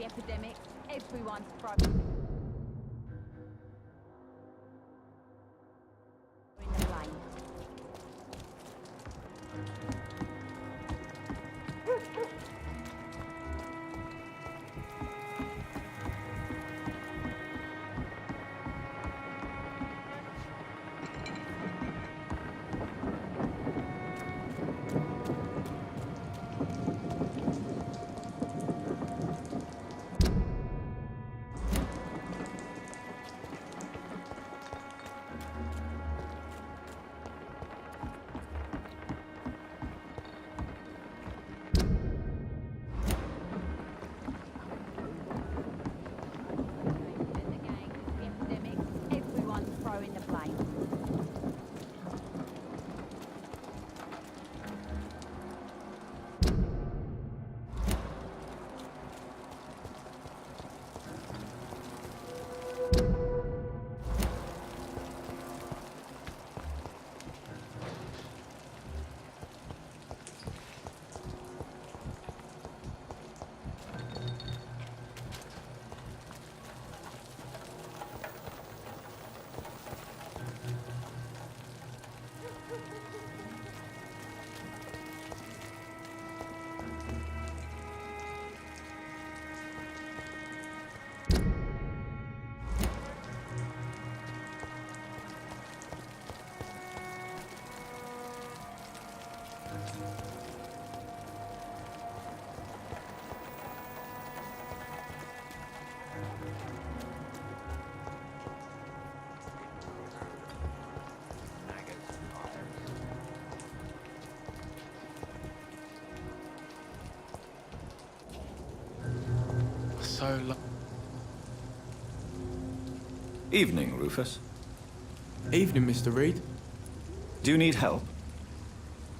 the epidemic. Everyone's frozen in the plane. In the plane. Evening, Rufus. Evening, Mr. Reed. Do you need help?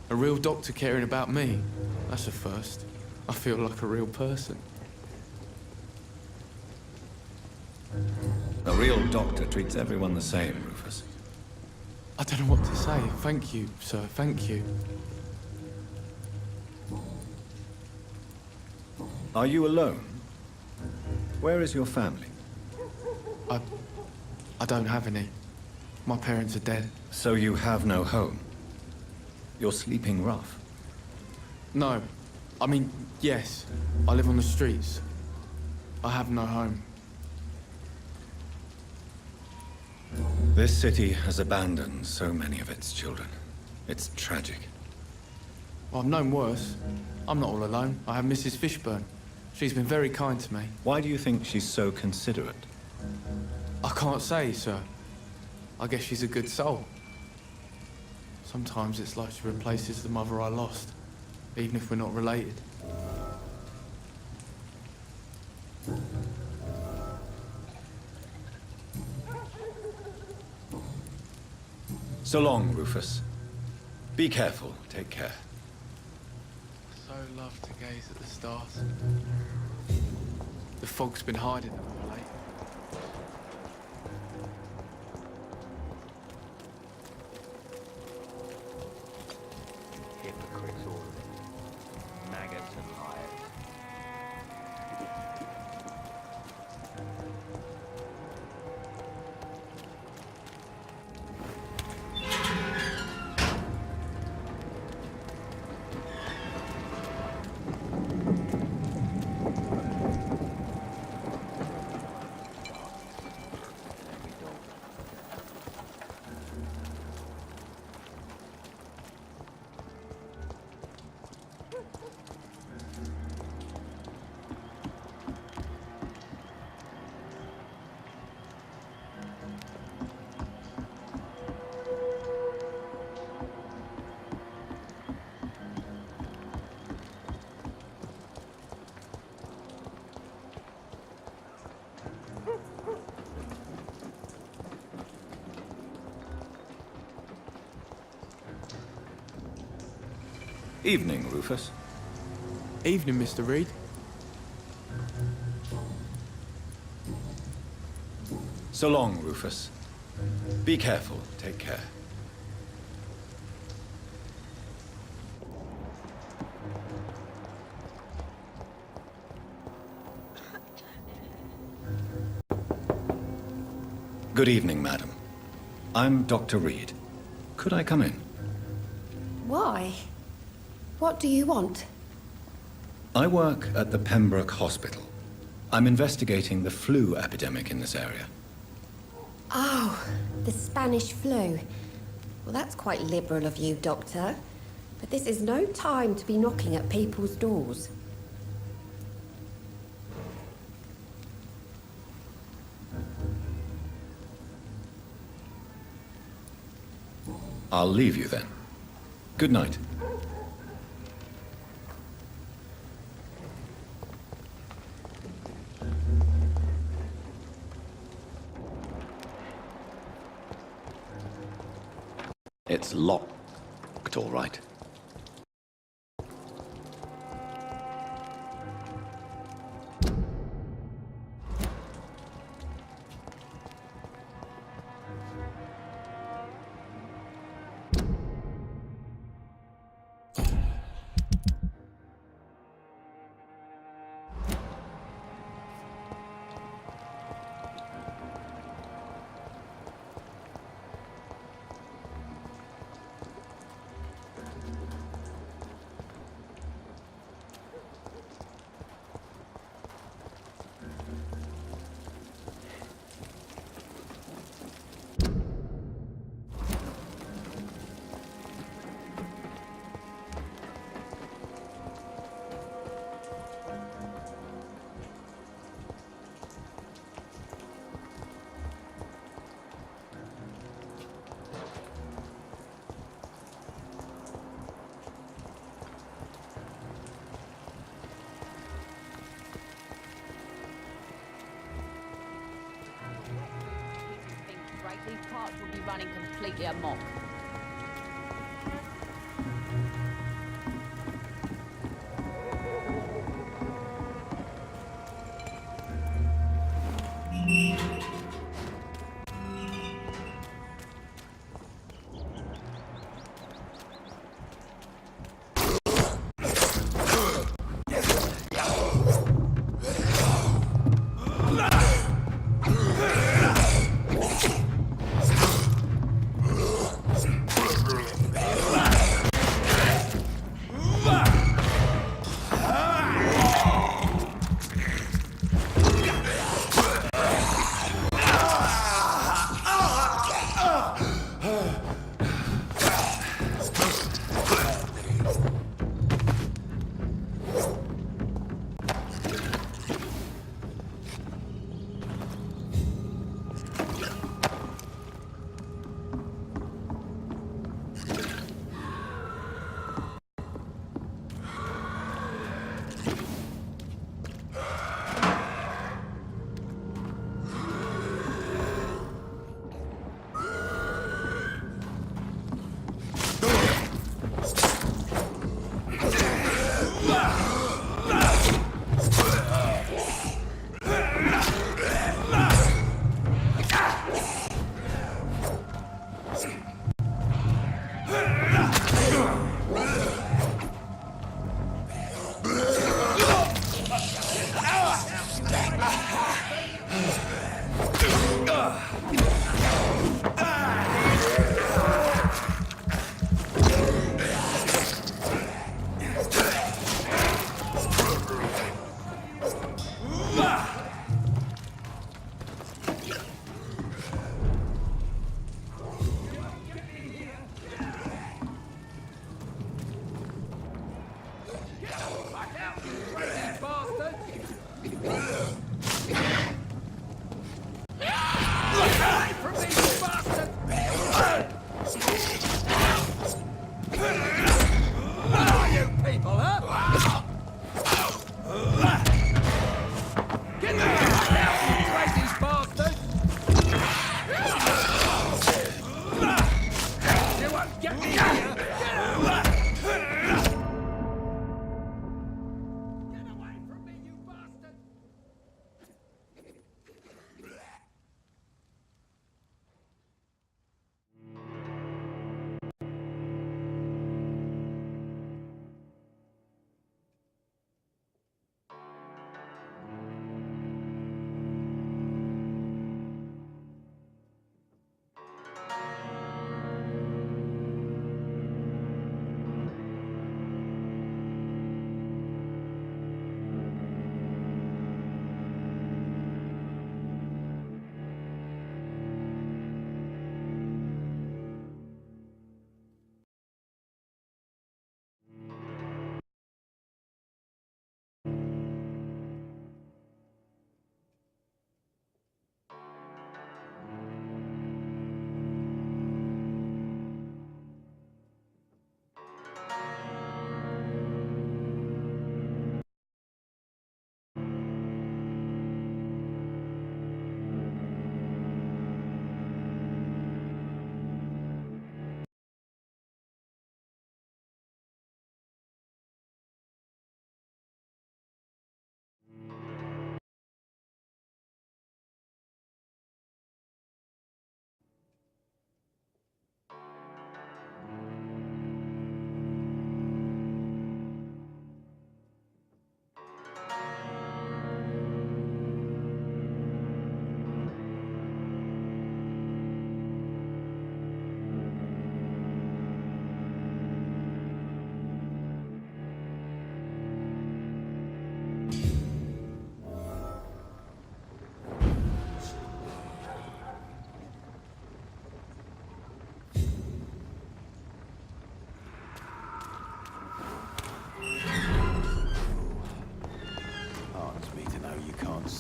A real doctor caring about me. That's a first. I feel like a real person. A real doctor treats everyone the same, Rufus. I don't know what to say. Thank you, sir. Thank you. Are you alone? Where is your family? I don't have any. My parents are dead. So you have no home? You're sleeping rough? No. I mean, yes. I live on the streets. I have no home. This city has abandoned so many of its children. It's tragic. Well, I've known worse. I'm not all alone. I have Mrs. Fishburne. She's been very kind to me. Why do you think she's so considerate? I can't say, sir. I guess she's a good soul. Sometimes it's like she replaces the mother I lost, even if we're not related. So long, Rufus. Be careful. Take care. I so love to gaze at the stars. The fog's been hiding them of late. Hypocrites, all of them. Maggots and liars. Evening, Rufus. Evening, Mr. Reed. So long, Rufus. Be careful. Take care. Good evening, madam. I'm Dr. Reed. Could I come in? Why? What do you want? I work at the Pembroke Hospital. I'm investigating the flu epidemic in this area. Oh, the Spanish flu. Well, that's quite liberal of you, Doctor. But this is no time to be knocking at people's doors. I'll leave you then. Good night. It's locked, all right. These parts will be running completely amok.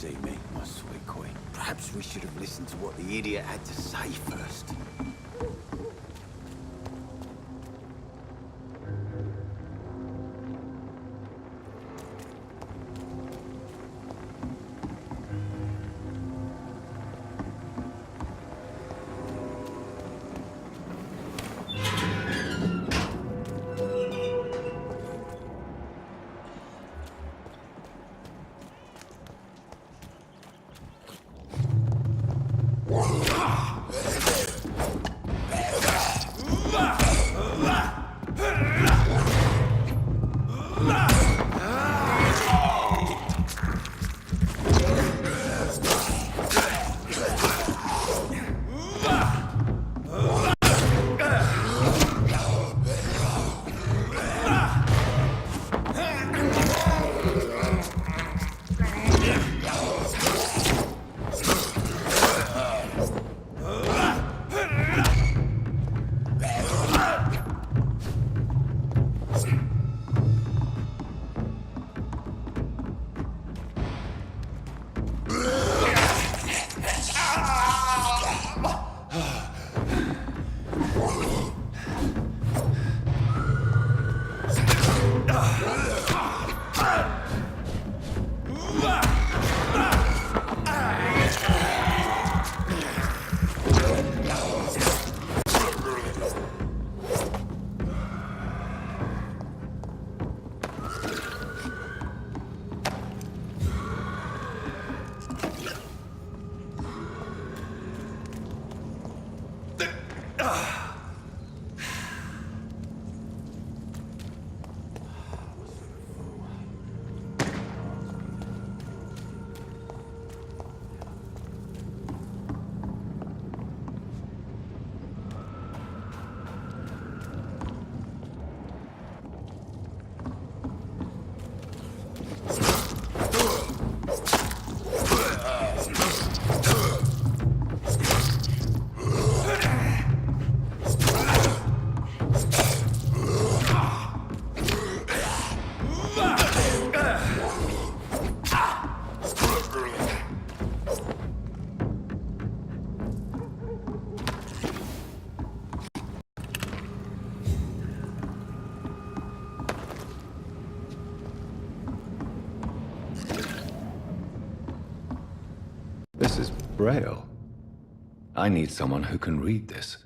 see me, my sweet queen. Perhaps we should have listened to what the idiot had to say first. This is Braille. I need someone who can read this.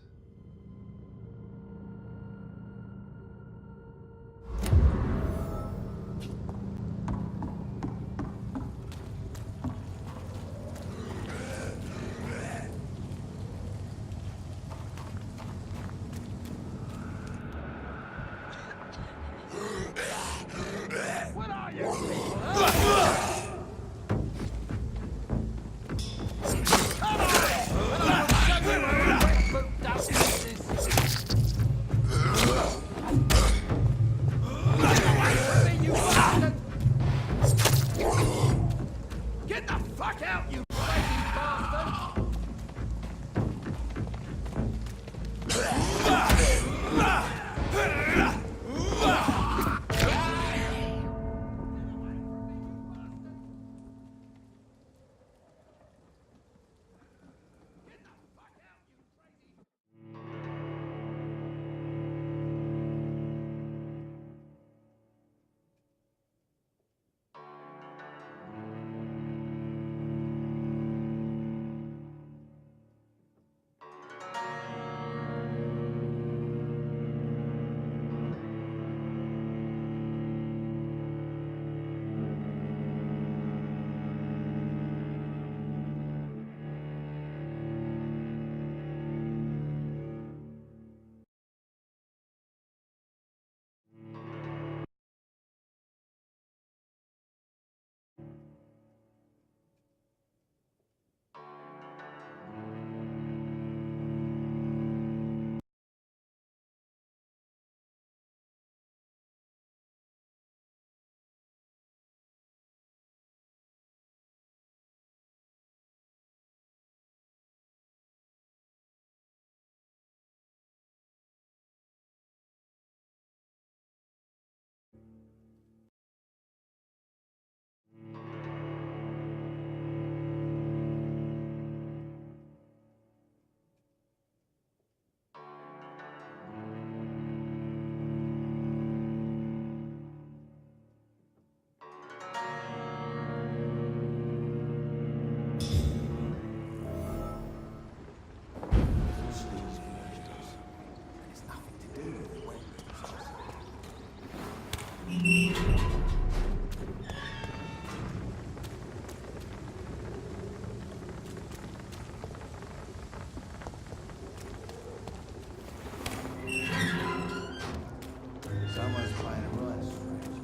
Someone's playing a right strange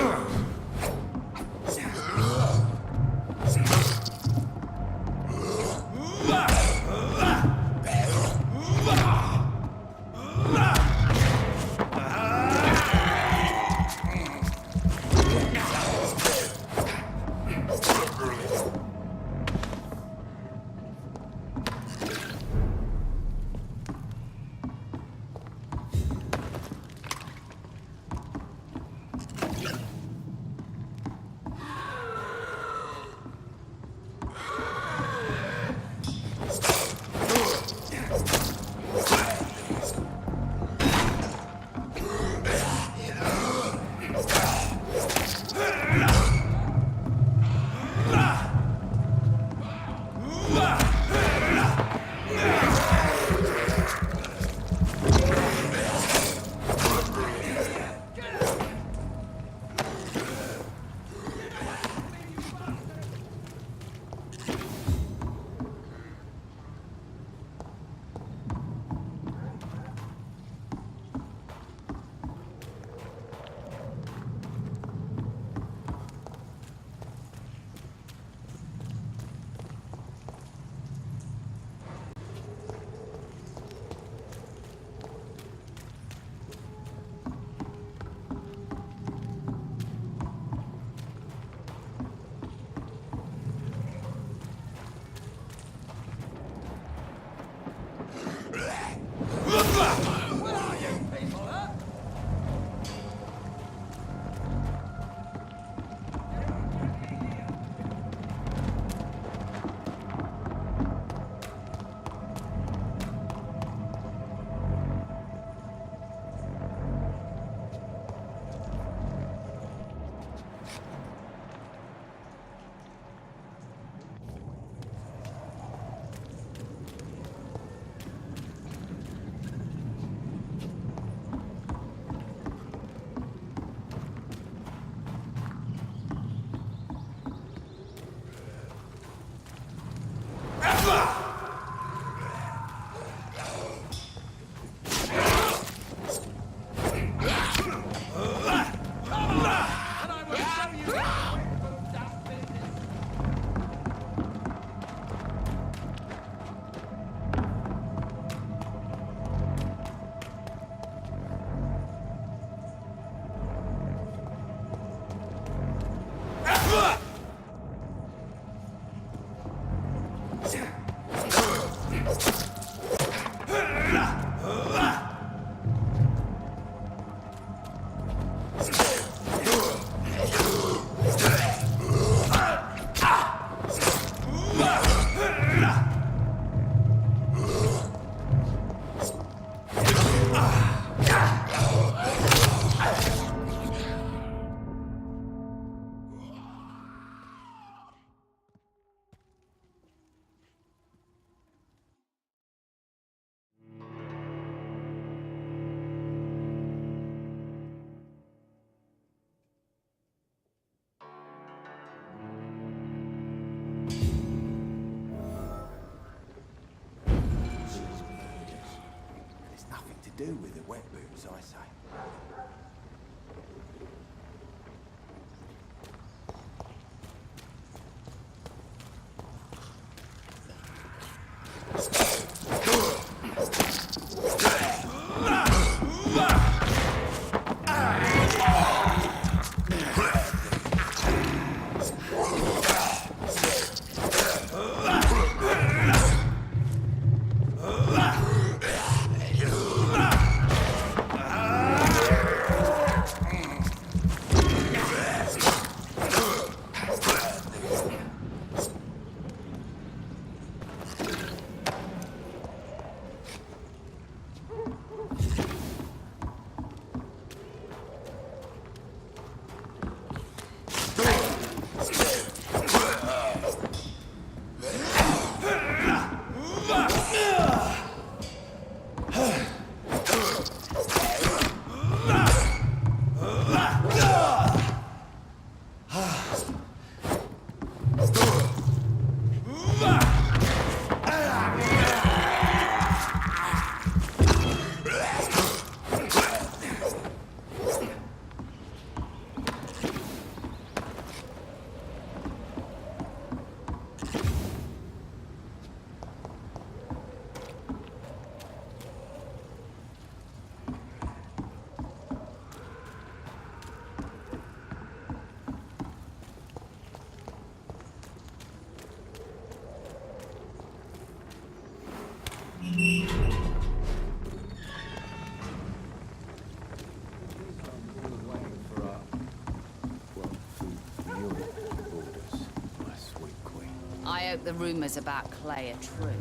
game. do with the wet boots, I say. I hope the rumors about Clay are true.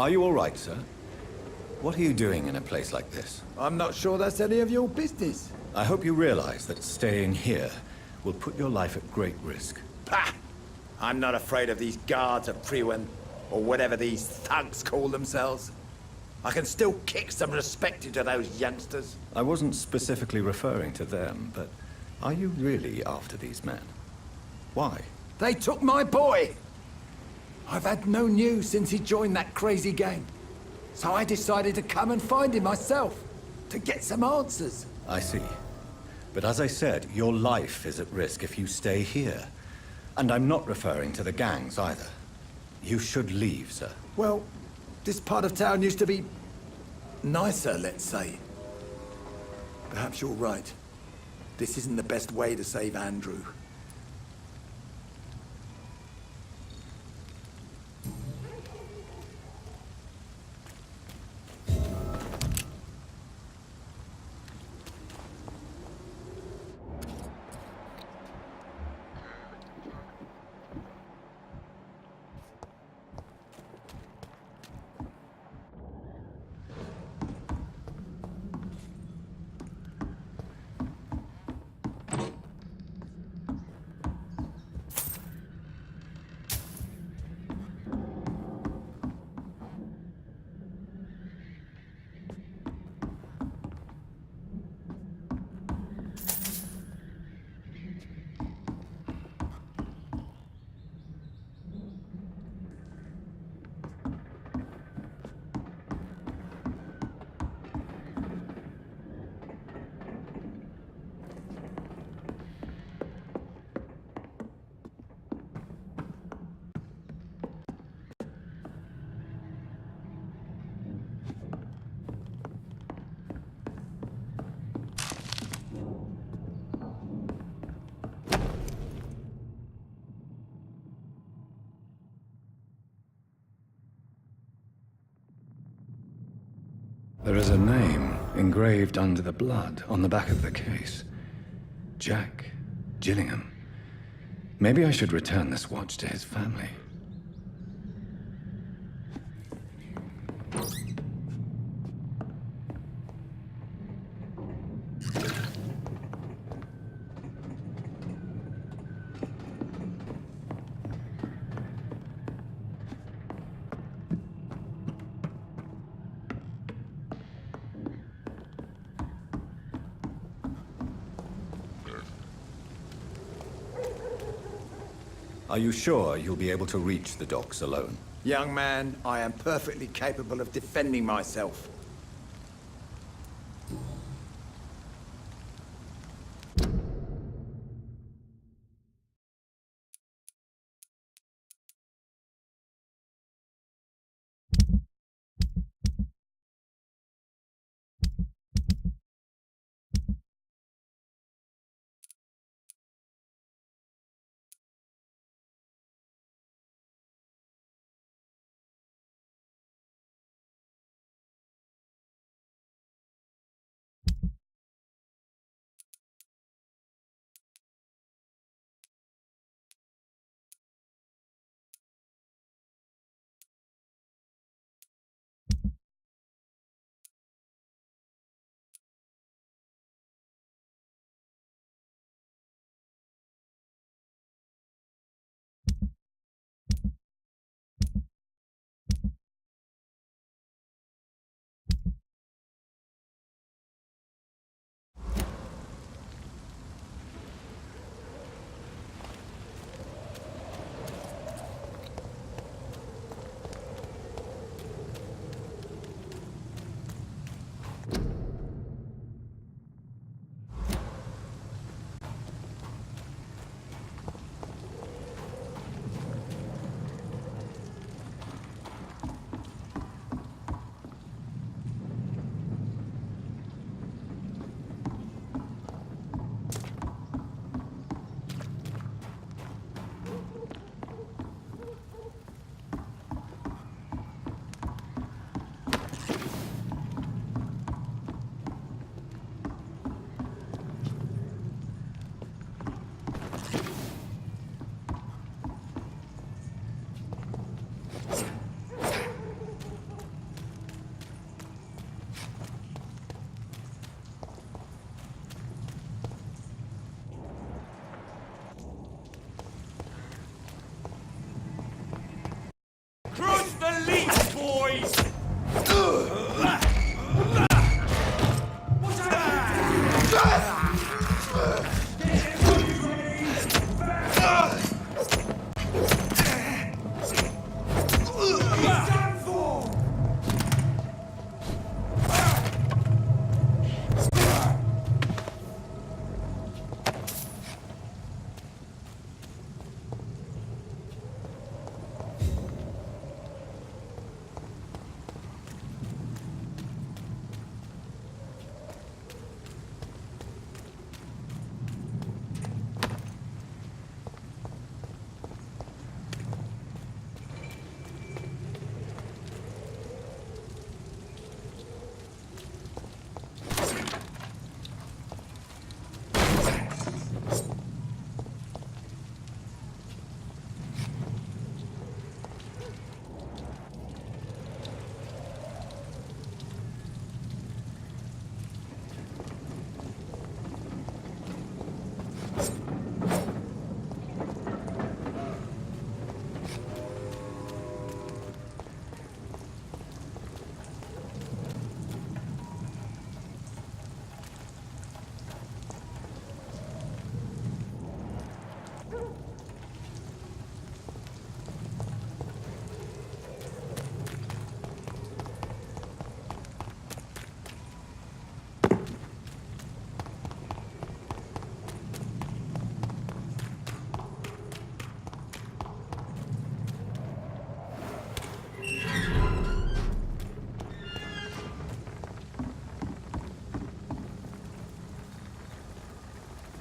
Are you all right, sir? What are you doing in a place like this? I'm not sure that's any of your business. I hope you realize that staying here will put your life at great risk. Pah! I'm not afraid of these guards of Priwen, or whatever these thugs call themselves. I can still kick some respect into those youngsters. I wasn't specifically referring to them, but are you really after these men? Why? They took my boy! I've had no news since he joined that crazy gang. So I decided to come and find him myself, to get some answers. I see. But as I said, your life is at risk if you stay here. And I'm not referring to the gangs either. You should leave, sir. Well, this part of town used to be nicer, let's say. Perhaps you're right. This isn't the best way to save Andrew. There is a name engraved under the blood on the back of the case. Jack Gillingham. Maybe I should return this watch to his family. Are you sure you'll be able to reach the docks alone? Young man, I am perfectly capable of defending myself. Cross the leash, boys!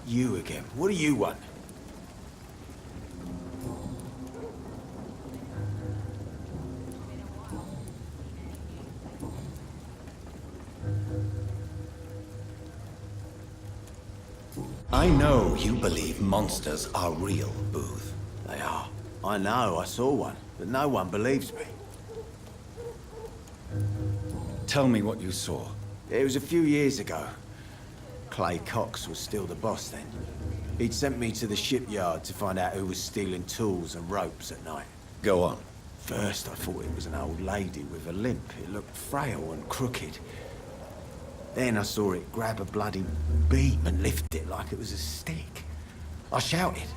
You again. What do you want? I know you believe monsters are real, Booth. They are. I know, I saw one, but no one believes me. Tell me what you saw. It was a few years ago. Clay Cox was still the boss then. He'd sent me to the shipyard to find out who was stealing tools and ropes at night. Go on. First, I thought it was an old lady with a limp. It looked frail and crooked. Then I saw it grab a bloody beam and lift it like it was a stick. I shouted.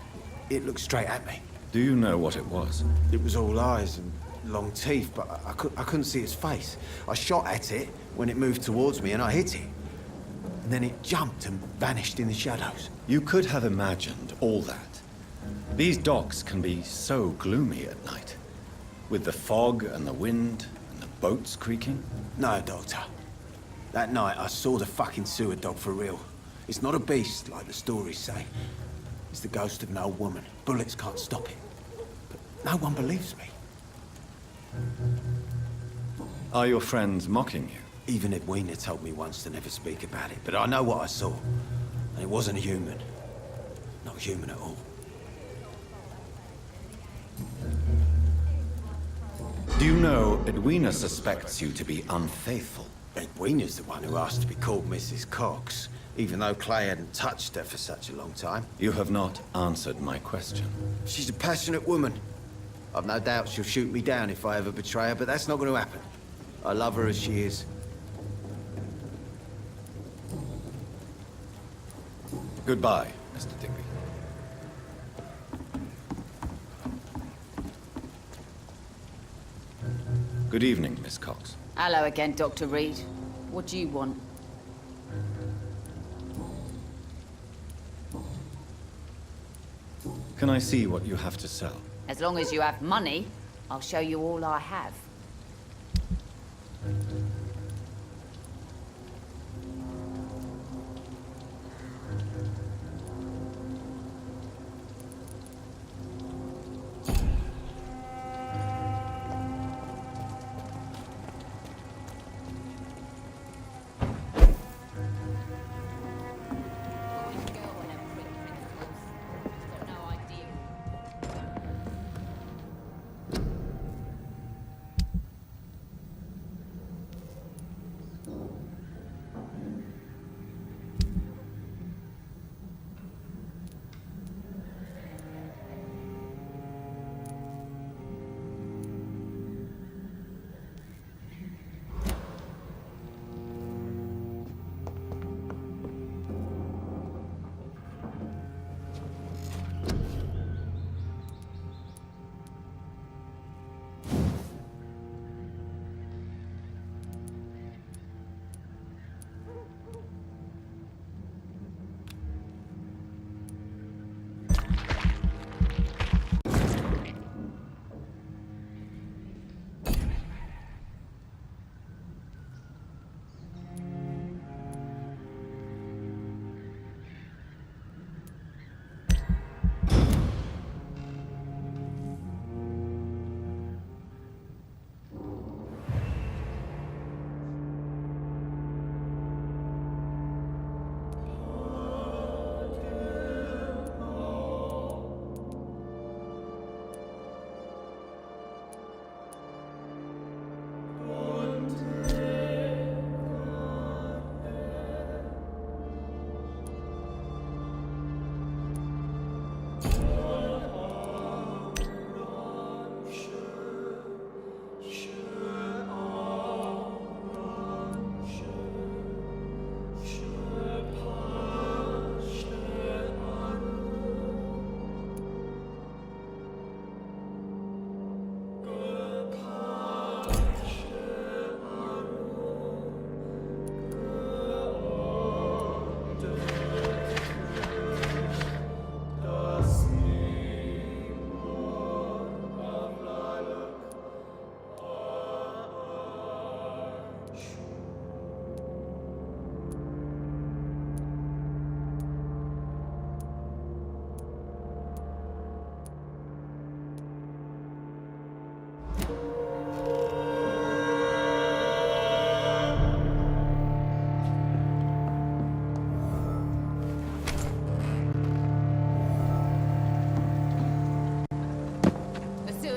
It looked straight at me. Do you know what it was? It was all eyes and long teeth, but I couldn't see its face. I shot at it when it moved towards me and I hit it. And then it jumped and vanished in the shadows. You could have imagined all that. These docks can be so gloomy at night. With the fog and the wind and the boats creaking. No, Doctor. That night I saw the fucking sewer dog for real. It's not a beast like the stories say. It's the ghost of an old woman. Bullets can't stop it. But no one believes me. Are your friends mocking you? Even Edwina told me once to never speak about it, but I know what I saw. And it wasn't human. Not human at all. Do you know Edwina suspects you to be unfaithful? Edwina's the one who asked to be called Mrs. Cox, even though Clay hadn't touched her for such a long time. You have not answered my question. She's a passionate woman. I've no doubt she'll shoot me down if I ever betray her, but that's not going to happen. I love her as she is. Goodbye, Mr. Digby. Good evening, Miss Cox. Hello again, Dr. Reed. What do you want? Can I see what you have to sell? As long as you have money, I'll show you all I have.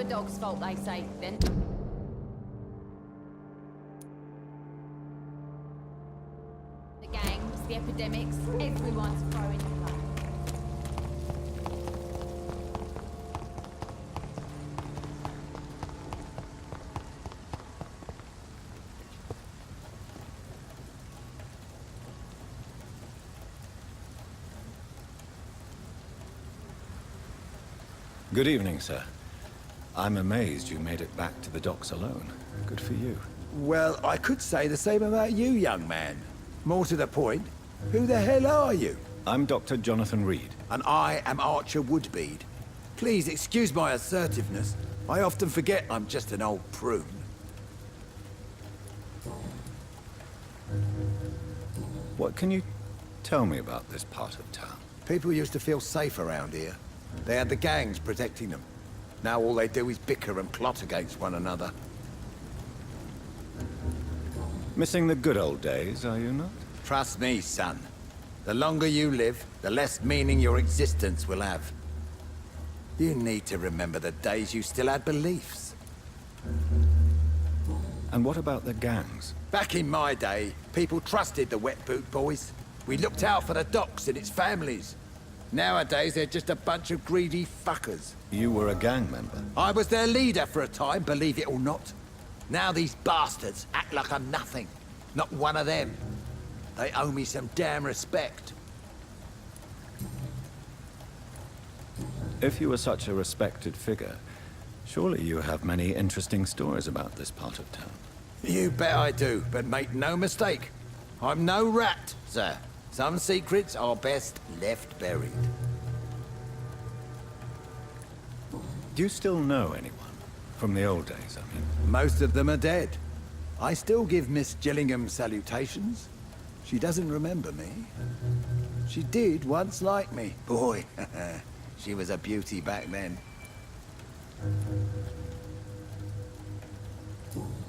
dog's fault, they say, then. The gangs, the epidemics, everyone's throwing blood. Good evening, sir. I'm amazed you made it back to the docks alone. Good for you. Well, I could say the same about you, young man. More to the point, who the hell are you? I'm Dr. Jonathan Reed. And I am Archer Woodbead. Please excuse my assertiveness. I often forget I'm just an old prune. What can you tell me about this part of town? People used to feel safe around here. They had the gangs protecting them. Now all they do is bicker and plot against one another. Missing the good old days, are you not? Trust me, son. The longer you live, the less meaning your existence will have. You need to remember the days you still had beliefs. And what about the gangs? Back in my day, people trusted the wet boot boys. We looked out for the docks and its families. Nowadays, they're just a bunch of greedy fuckers. You were a gang member. I was their leader for a time, believe it or not. Now these bastards act like I'm nothing. Not one of them. They owe me some damn respect. If you were such a respected figure, surely you have many interesting stories about this part of town. You bet I do, but make no mistake. I'm no rat, sir. Some secrets are best left buried. Do you still know anyone? From the old days, I mean. Most of them are dead. I still give Miss Gillingham salutations. She doesn't remember me. She did once like me. Boy, she was a beauty back then.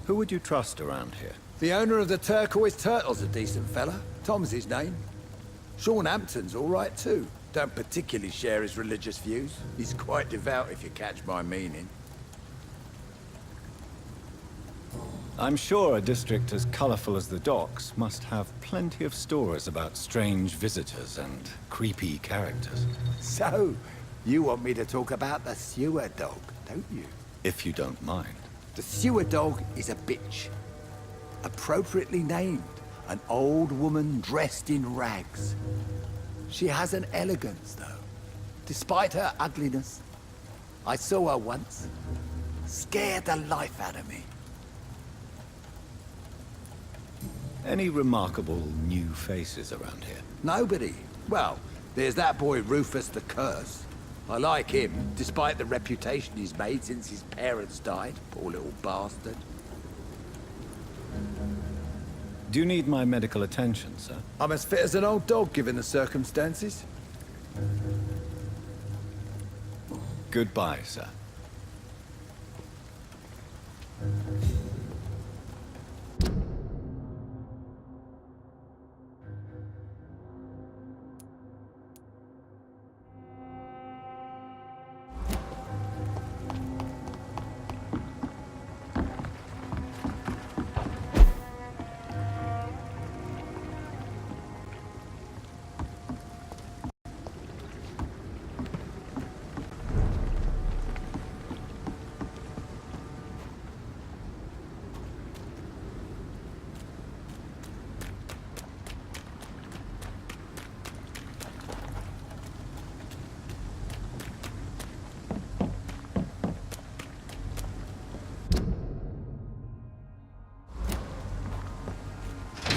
Who would you trust around here? The owner of the Turquoise Turtle's a decent fella. Tom's his name. Sean Hampton's all right too. Don't particularly share his religious views. He's quite devout if you catch my meaning. I'm sure a district as colorful as the docks must have plenty of stories about strange visitors and creepy characters. So, you want me to talk about the sewer dog, don't you? If you don't mind. The sewer dog is a bitch. Appropriately named. An old woman dressed in rags. She has an elegance, though. Despite her ugliness. I saw her once. Scared the life out of me. Any remarkable new faces around here? Nobody. Well, there's that boy Rufus the Curse. I like him, despite the reputation he's made since his parents died. Poor little bastard. Do you need my medical attention, sir? I'm as fit as an old dog, given the circumstances. Goodbye, sir.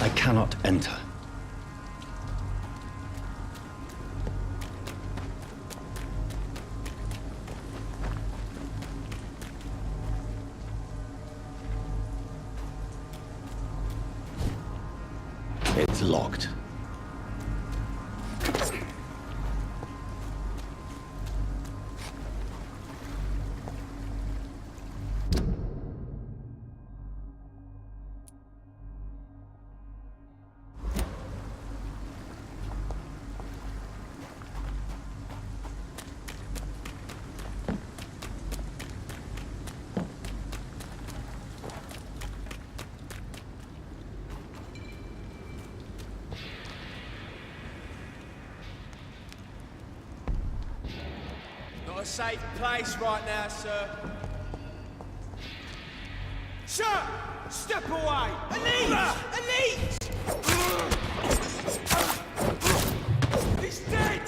I cannot enter. It's locked. safe place right now, sir. Sir! Step away! Elite! Elite! He's dead!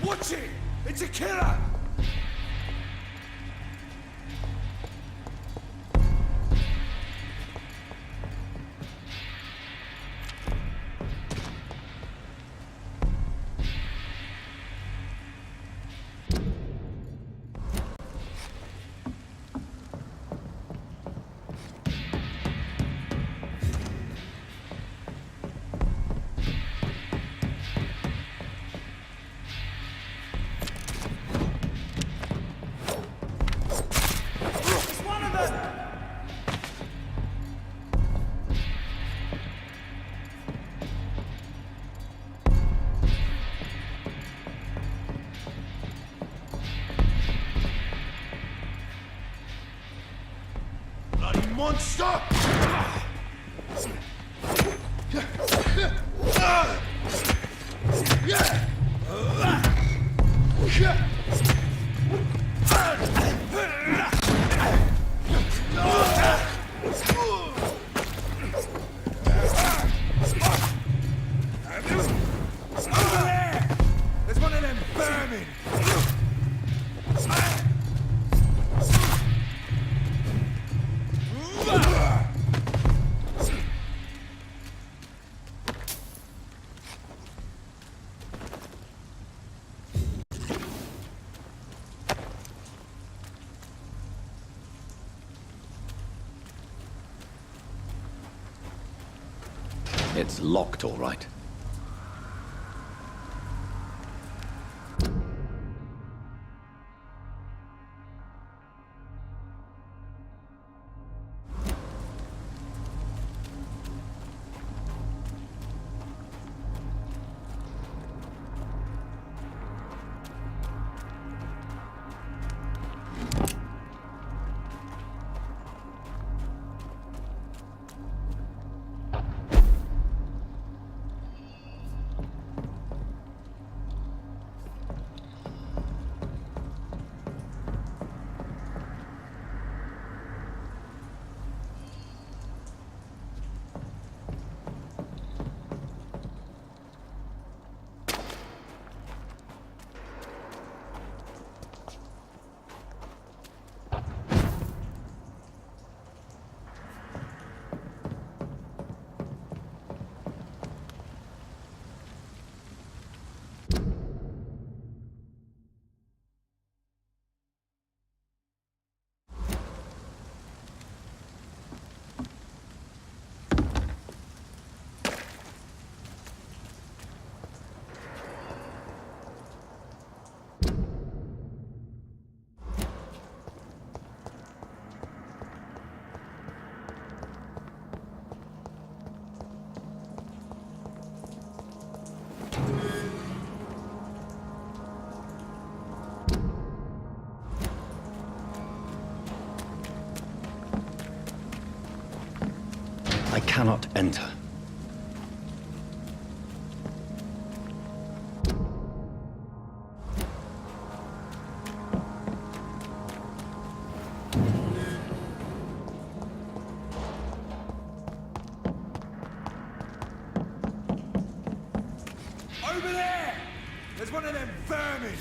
Watch it! It's a killer! Monster! There's one of them vermin! It's locked, all right. I cannot enter. Over there! There's one of them vermin!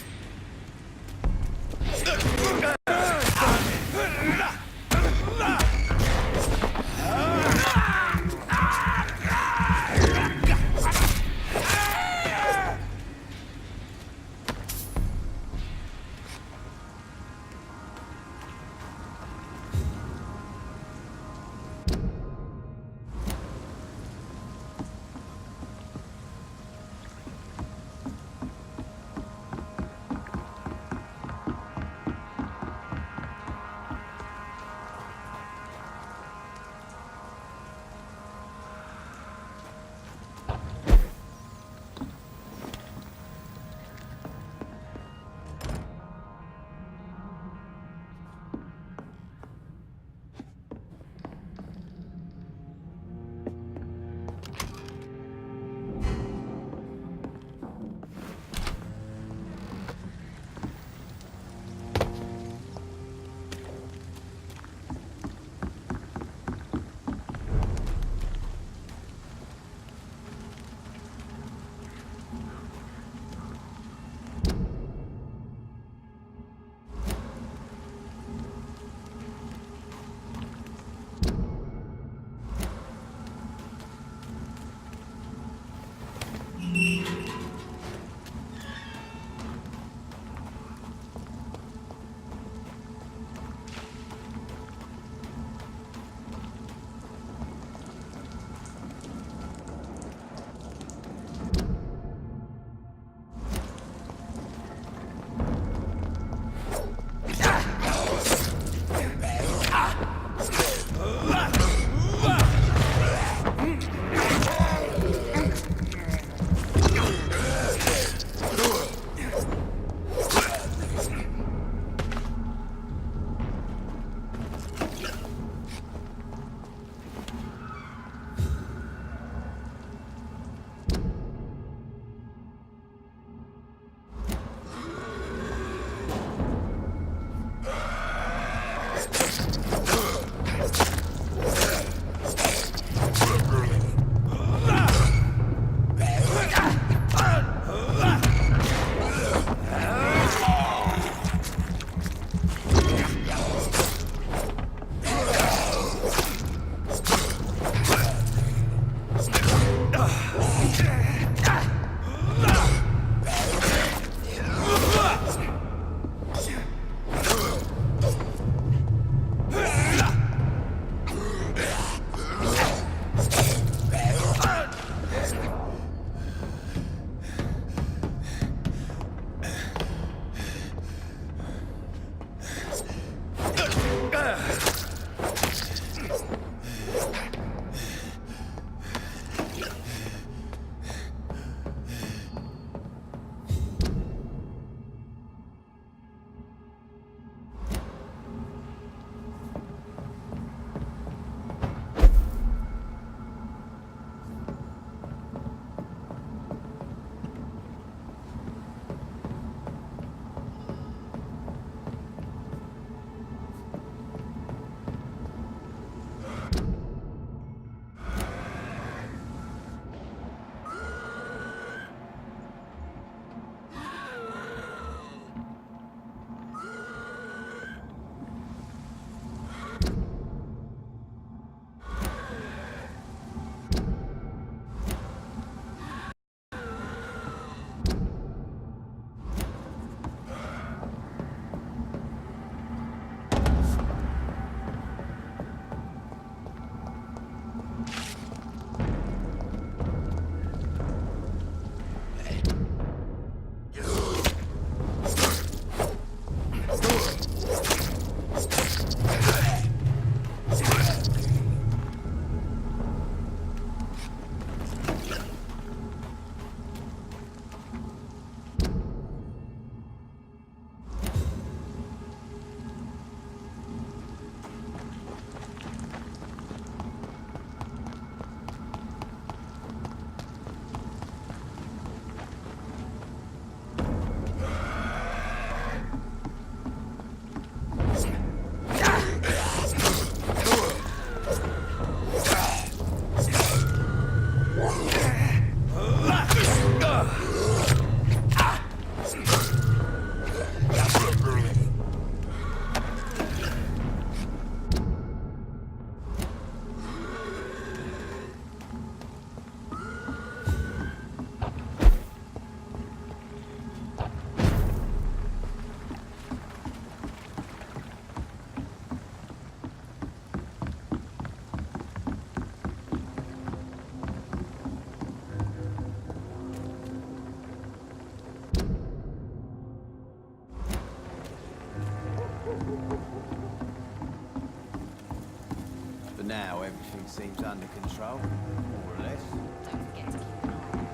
now, everything seems under control, more or less. Don't forget to keep an eye on it.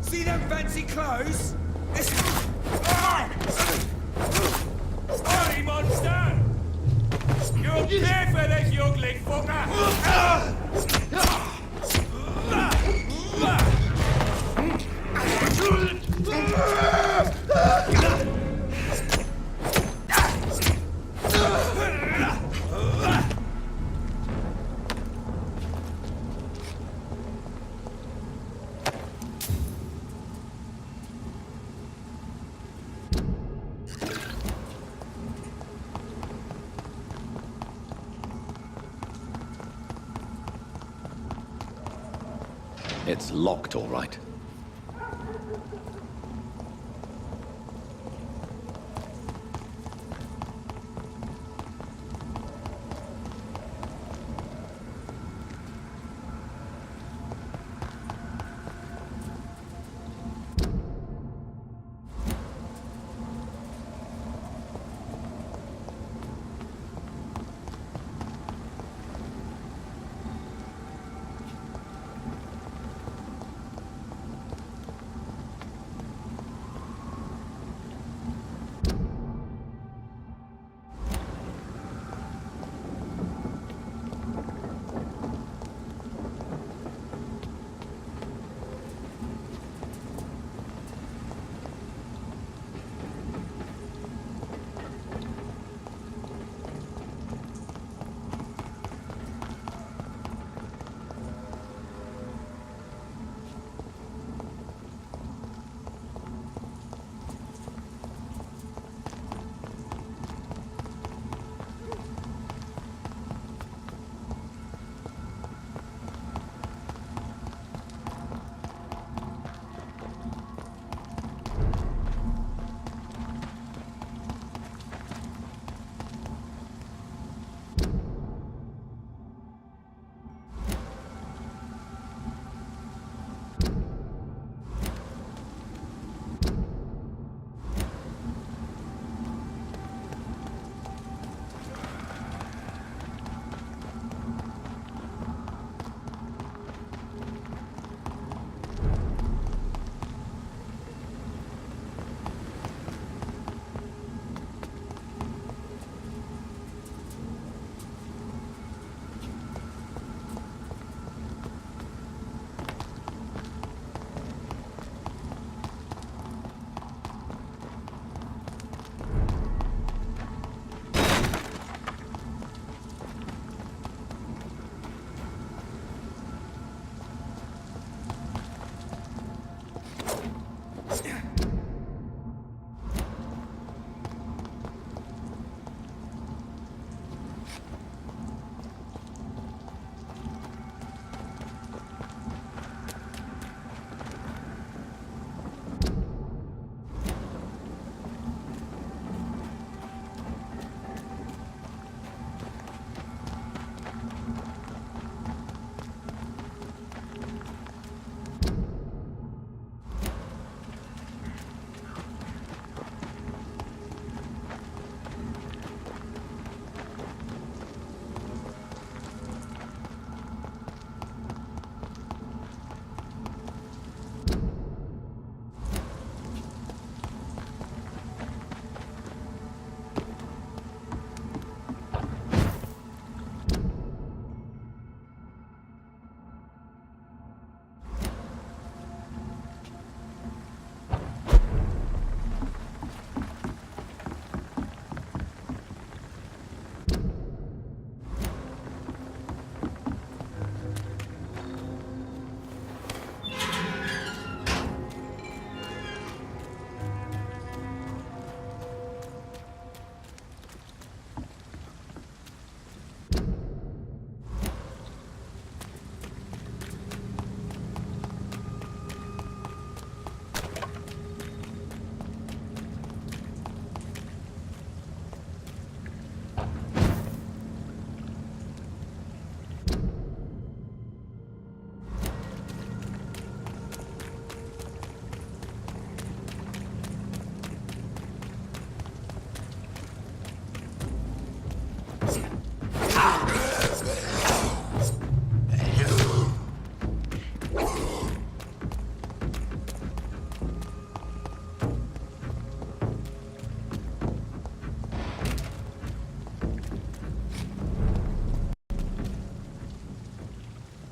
See them fancy clothes? Sorry, monster! You'll pay for this, youngling fucker! It's locked, all right.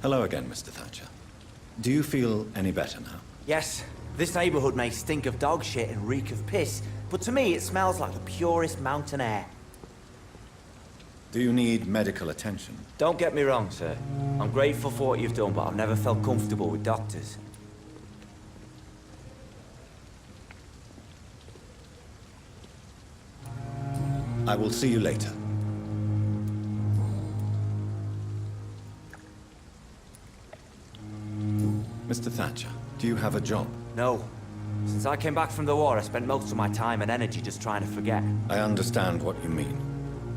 Hello again, Mr. Thatcher. Do you feel any better now? Yes, this neighborhood may stink of dog shit and reek of piss, but to me it smells like the purest mountain air. Do you need medical attention? Don't get me wrong, sir. I'm grateful for what you've done, but I've never felt comfortable with doctors. I will see you later. Mr. Thatcher, do you have a job? No. Since I came back from the war, I spent most of my time and energy just trying to forget. I understand what you mean.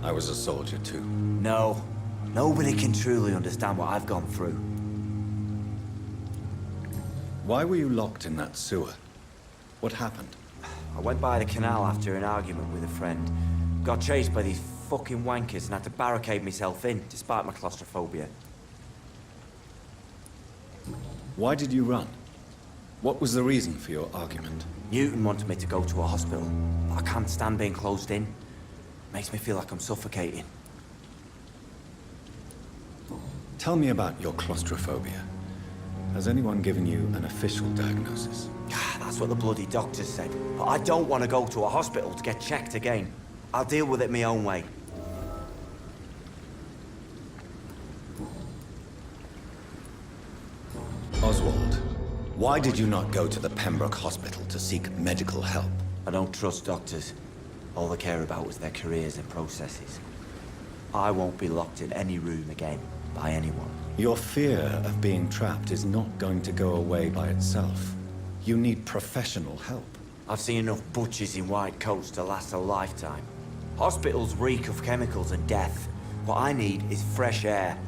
I was a soldier too. No. Nobody can truly understand what I've gone through. Why were you locked in that sewer? What happened? I went by the canal after an argument with a friend. Got chased by these fucking wankers and had to barricade myself in, despite my claustrophobia. Why did you run? What was the reason for your argument? Newton wanted me to go to a hospital, but I can't stand being closed in. Makes me feel like I'm suffocating. Tell me about your claustrophobia. Has anyone given you an official diagnosis? That's what the bloody doctors said. But I don't want to go to a hospital to get checked again. I'll deal with it my own way. Oswald, why did you not go to the Pembroke Hospital to seek medical help? I don't trust doctors. All they care about is their careers and processes. I won't be locked in any room again by anyone. Your fear of being trapped is not going to go away by itself. You need professional help. I've seen enough butchers in white coats to last a lifetime. Hospitals reek of chemicals and death. What I need is fresh air.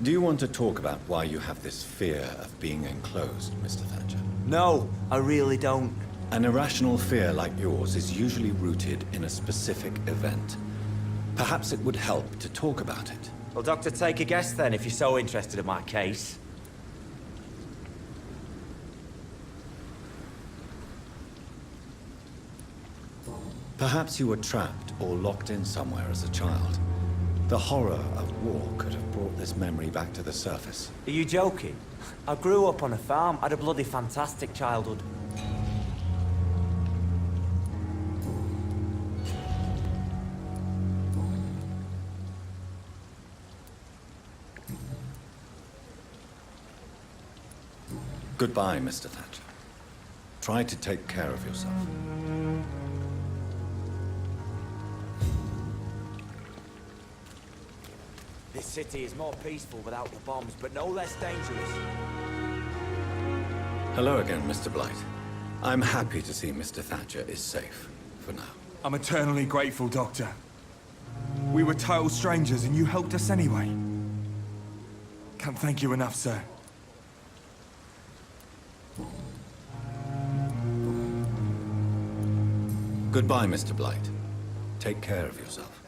Do you want to talk about why you have this fear of being enclosed, Mr. Thatcher? No, I really don't. An irrational fear like yours is usually rooted in a specific event. Perhaps it would help to talk about it. Well, Doctor, take a guess then, if you're so interested in my case. Perhaps you were trapped or locked in somewhere as a child. The horror of war could have brought this memory back to the surface. Are you joking? I grew up on a farm, had a bloody fantastic childhood. Goodbye, Mr. Thatcher. Try to take care of yourself. This city is more peaceful without the bombs, but no less dangerous. Hello again, Mr. Blight. I'm happy to see Mr. Thatcher is safe, for now. I'm eternally grateful, Doctor. We were total strangers and you helped us anyway. Can't thank you enough, sir. Goodbye, Mr. Blight. Take care of yourself.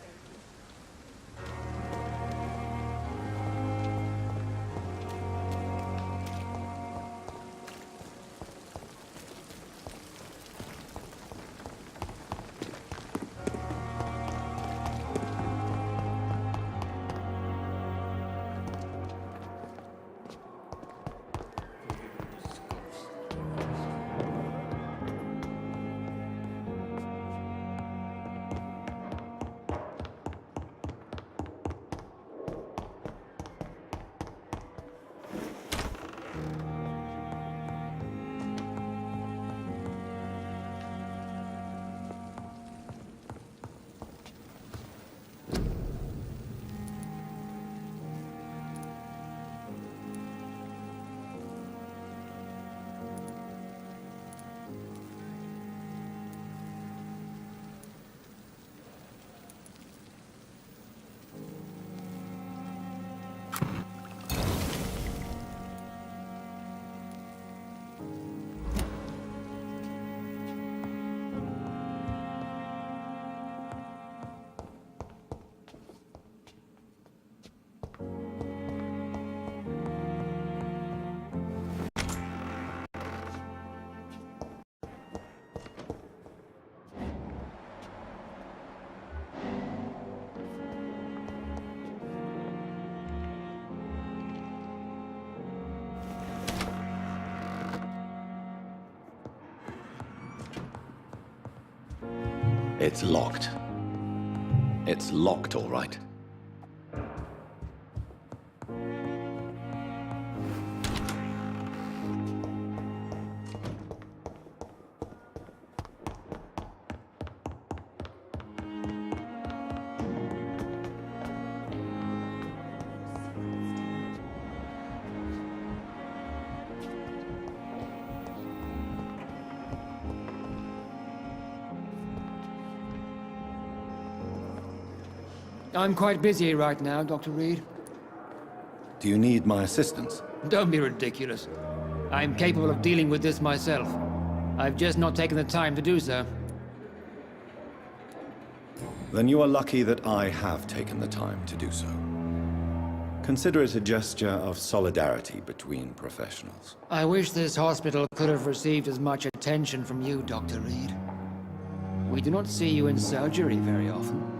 It's locked. It's locked, all right. I'm quite busy right now, Dr. Reed. Do you need my assistance? Don't be ridiculous. I'm capable of dealing with this myself. I've just not taken the time to do so. Then you are lucky that I have taken the time to do so. Consider it a gesture of solidarity between professionals. I wish this hospital could have received as much attention from you, Dr. Reed. We do not see you in surgery very often.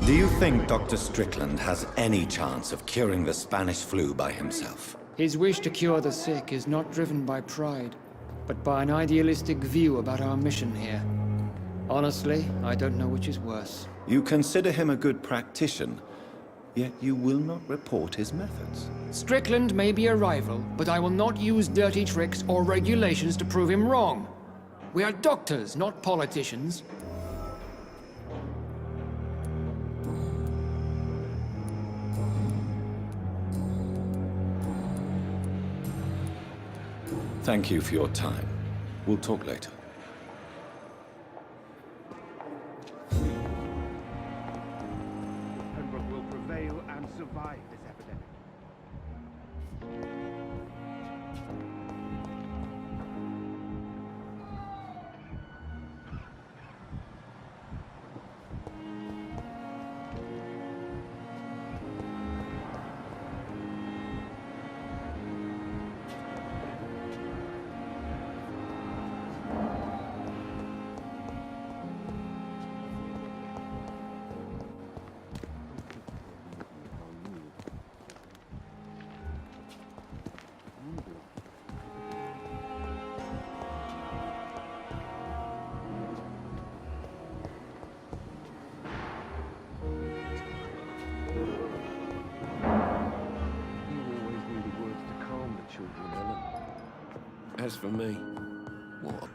Do you think Dr. Strickland has any chance of curing the Spanish flu by himself? His wish to cure the sick is not driven by pride, but by an idealistic view about our mission here. Honestly, I don't know which is worse. You consider him a good practitioner, yet you will not report his methods. Strickland may be a rival, but I will not use dirty tricks or regulations to prove him wrong. We are doctors, not politicians. Thank you for your time. We'll talk later. Pembroke will prevail and survive this epidemic. As for me, what a...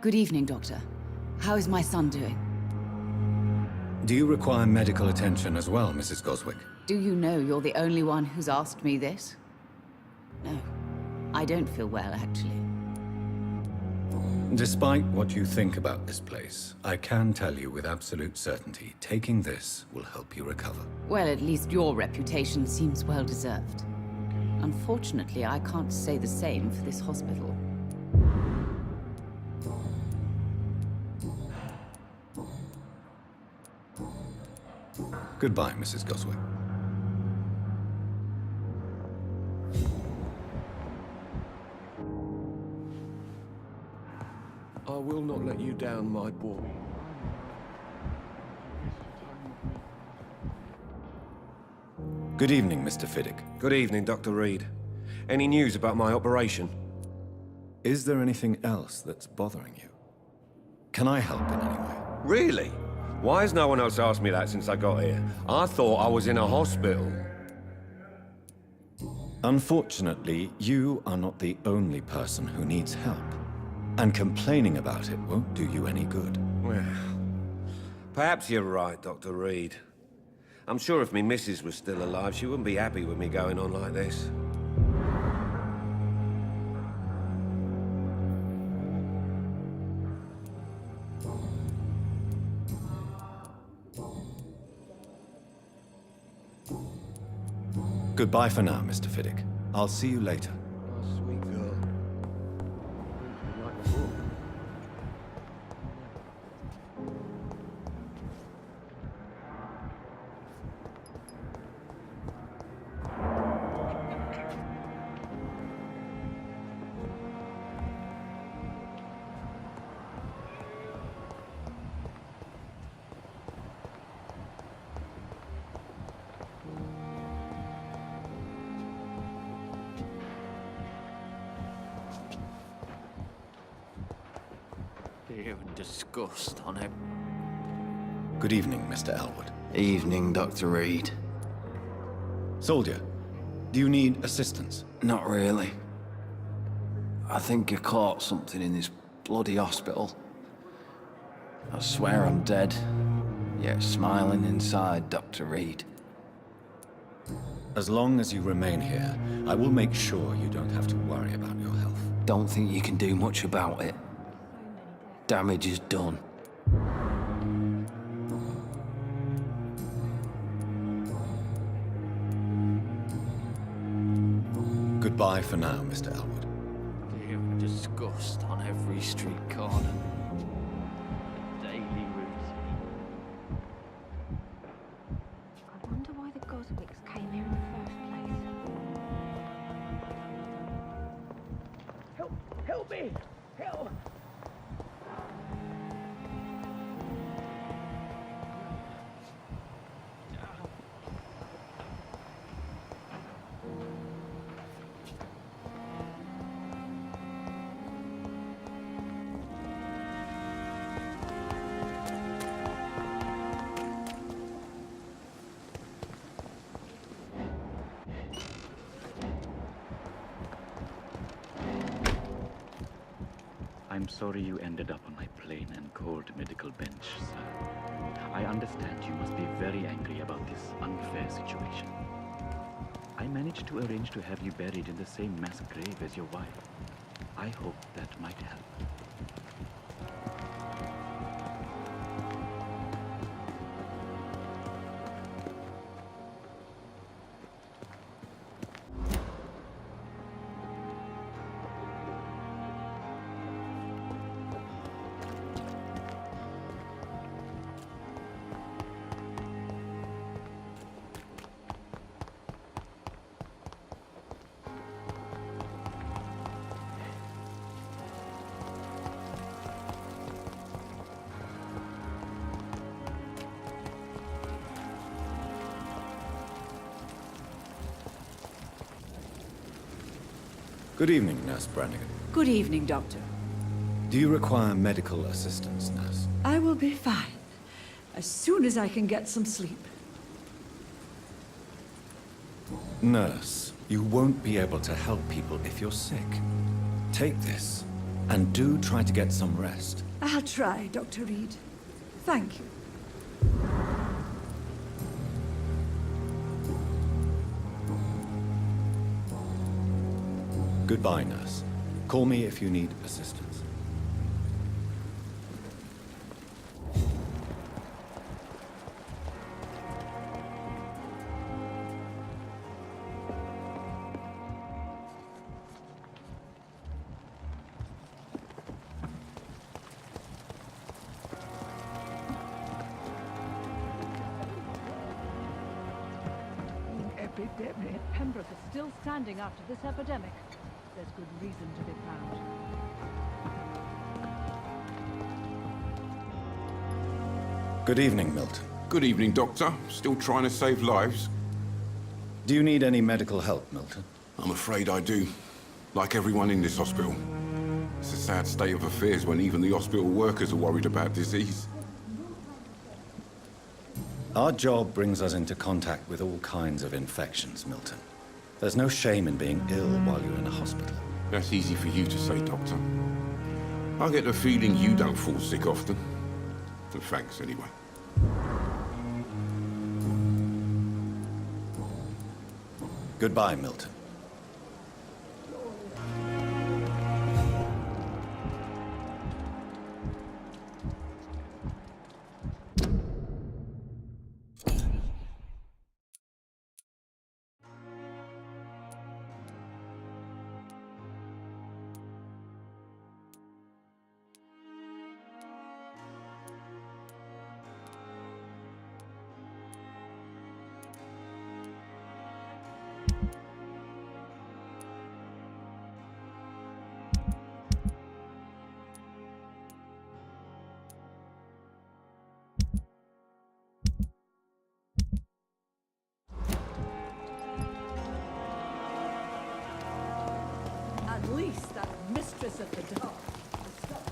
Good evening, Doctor. How is my son doing? Do you require medical attention as well, Mrs. Goswick? Do you know you're the only one who's asked me this? No, I don't feel well, actually. Despite what you think about this place, I can tell you with absolute certainty, taking this will help you recover. Well, at least your reputation seems well-deserved. Unfortunately, I can't say the same for this hospital. Goodbye, Mrs. Goswick. I will not let you down, my boy. Good evening, Mr. Fiddick. Good evening, Dr. Reed. Any news about my operation? Is there anything else that's bothering you? Can I help in any way? Really? Why has no one else asked me that since I got here? I thought I was in a hospital. Unfortunately, you are not the only person who needs help. And complaining about it won't do you any good. Well, perhaps you're right, Dr. Reed. I'm sure if me missus was still alive, she wouldn't be happy with me going on like this. Goodbye for now, Mr. Fiddick. I'll see you later. Oh, sweet girl. Fear and disgust on it. Good evening, Mr. Elwood. Evening, Dr. Reed. Soldier, do you need assistance? Not really. I think I caught something in this bloody hospital. I swear I'm dead, yet smiling inside, Dr. Reed. As long as you remain here, I will make sure you don't have to worry about your health. Don't think you can do much about it. Damage is done. Goodbye for now, Mr. Elwood. Fear and disgust on every street corner. A daily routine. I wonder why the Goswicks came here in the first place. Help! Help me! Help! I'm sorry you ended up on my plain and cold medical bench, sir. I understand you must be very angry about this unfair situation. I managed to arrange to have you buried in the same mass grave as your wife. I hope that might help. Good evening, Nurse Brannigan. Good evening, Doctor. Do you require medical assistance, Nurse? I will be fine, as soon as I can get some sleep. Nurse, you won't be able to help people if you're sick. Take this, and do try to get some rest. I'll try, Dr. Reed. Thank you. Goodbye, Nurse. Call me if you need assistance. Epidemic. Pembroke is still standing after this epidemic. There's good reason to be proud. Good evening, Milton. Good evening, Doctor. Still trying to save lives? Do you need any medical help, Milton? I'm afraid I do. Like everyone in this hospital. It's a sad state of affairs when even the hospital workers are worried about disease. Our job brings us into contact with all kinds of infections, Milton. There's no shame in being ill while you're in a hospital. That's easy for you to say, Doctor. I get the feeling you don't fall sick often. And thanks, anyway. Goodbye, Milton. At least that mistress of the dark has stopped.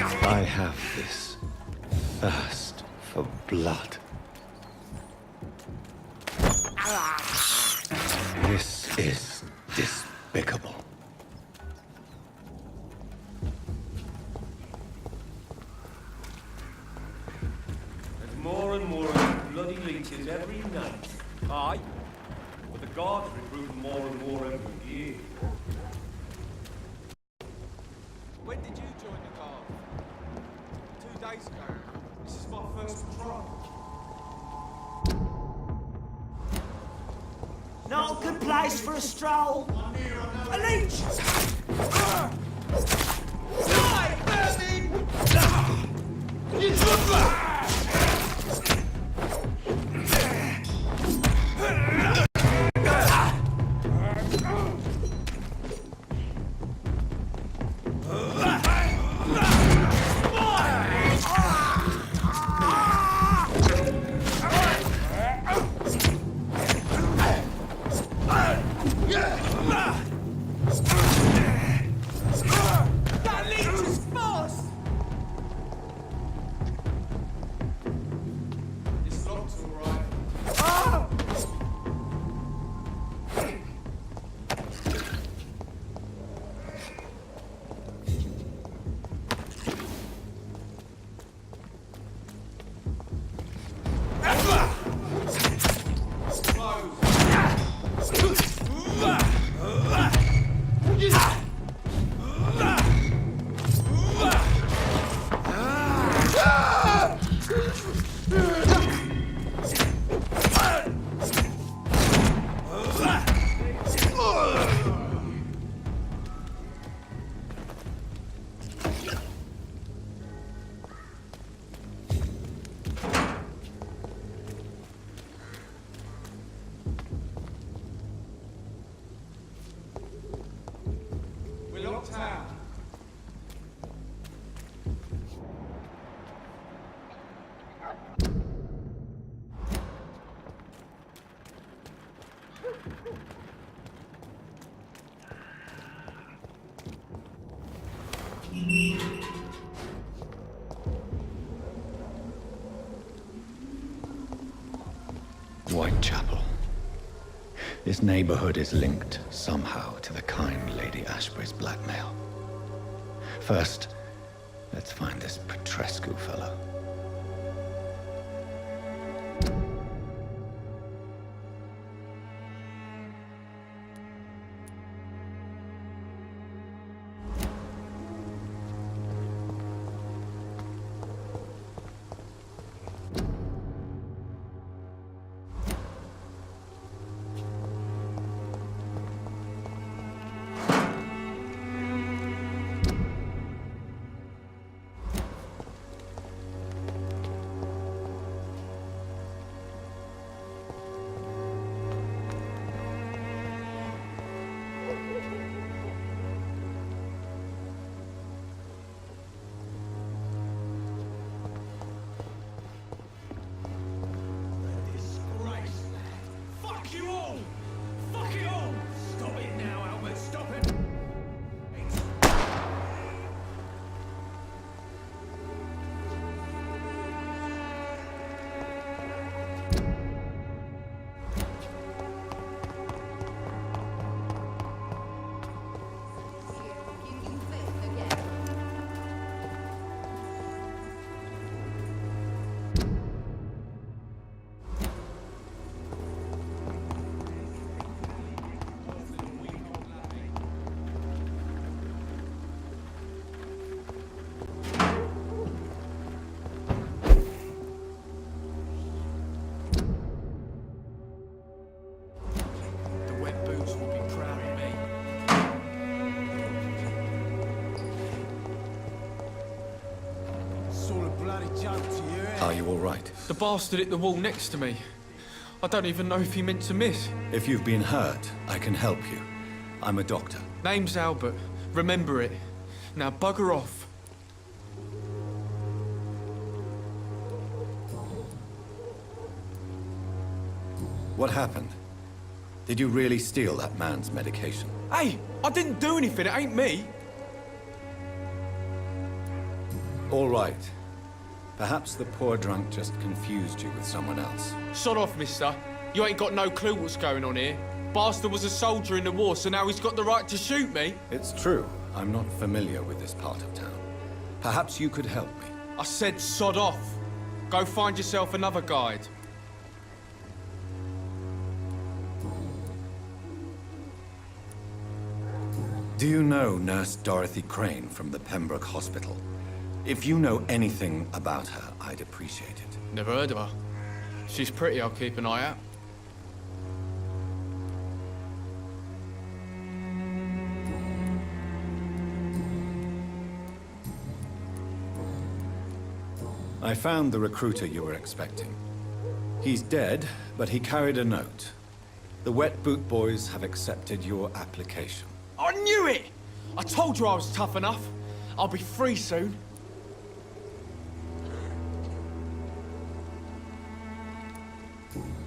I have this thirst for blood. This is despicable. There's more and more of these bloody leeches every night. Aye. But the guards recruit more and more every year. When did you join the guard? 2 days ago. This is my first patrol. Not a good place for a stroll. A leech! Die, Berlin! That leech is fast! It's locked all right. We're locked out. Whitechapel. This neighborhood is linked somehow to the kind Lady Ashbury's blackmail. First, let's find this Petrescu fellow. Fuck you all! Fuck it all! Stop it now, Albert, stop it! Are you all right? The bastard hit the wall next to me. I don't even know if he meant to miss. If you've been hurt, I can help you. I'm a doctor. Name's Albert. Remember it. Now bugger off. What happened? Did you really steal that man's medication? Hey, I didn't do anything. It ain't me. All right. Perhaps the poor drunk just confused you with someone else. Sod off, mister. You ain't got no clue what's going on here. Bastard was a soldier in the war, so now he's got the right to shoot me. It's true. I'm not familiar with this part of town. Perhaps you could help me. I said sod off. Go find yourself another guide. Do you know Nurse Dorothy Crane from the Pembroke Hospital? If you know anything about her, I'd appreciate it. Never heard of her. She's pretty, I'll keep an eye out. I found the recruiter you were expecting. He's dead, but he carried a note. The Wet Boot Boys have accepted your application. I knew it! I told you I was tough enough. I'll be free soon.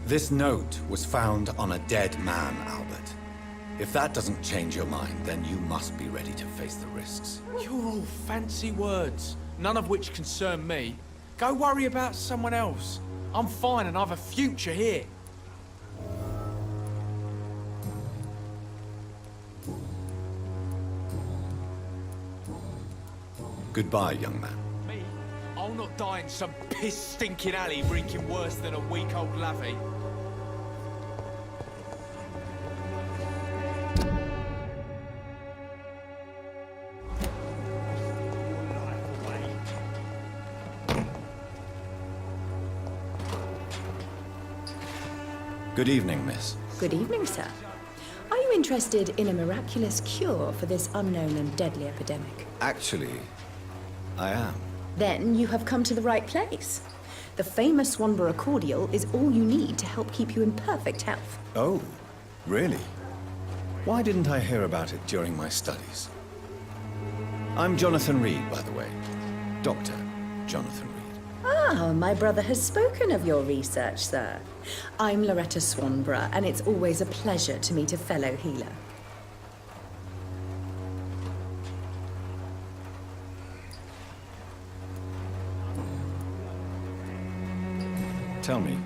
This note was found on a dead man, Albert. If that doesn't change your mind, then you must be ready to face the risks. You're all fancy words, none of which concern me. Go worry about someone else. I'm fine and I have a future here. Goodbye, young man. Me? I'll not die in some piss-stinking alley reeking worse than a week-old lavvy. Good evening, miss. Good evening, sir. Are you interested in a miraculous cure for this unknown and deadly epidemic? Actually, I am. Then you have come to the right place. The famous Swanborough cordial is all you need to help keep you in perfect health. Oh, really? Why didn't I hear about it during my studies? I'm Jonathan Reed, by the way. Dr. Jonathan Reed. Ah, my brother has spoken of your research, sir. I'm Loretta Swanborough, and it's always a pleasure to meet a fellow healer. Tell me,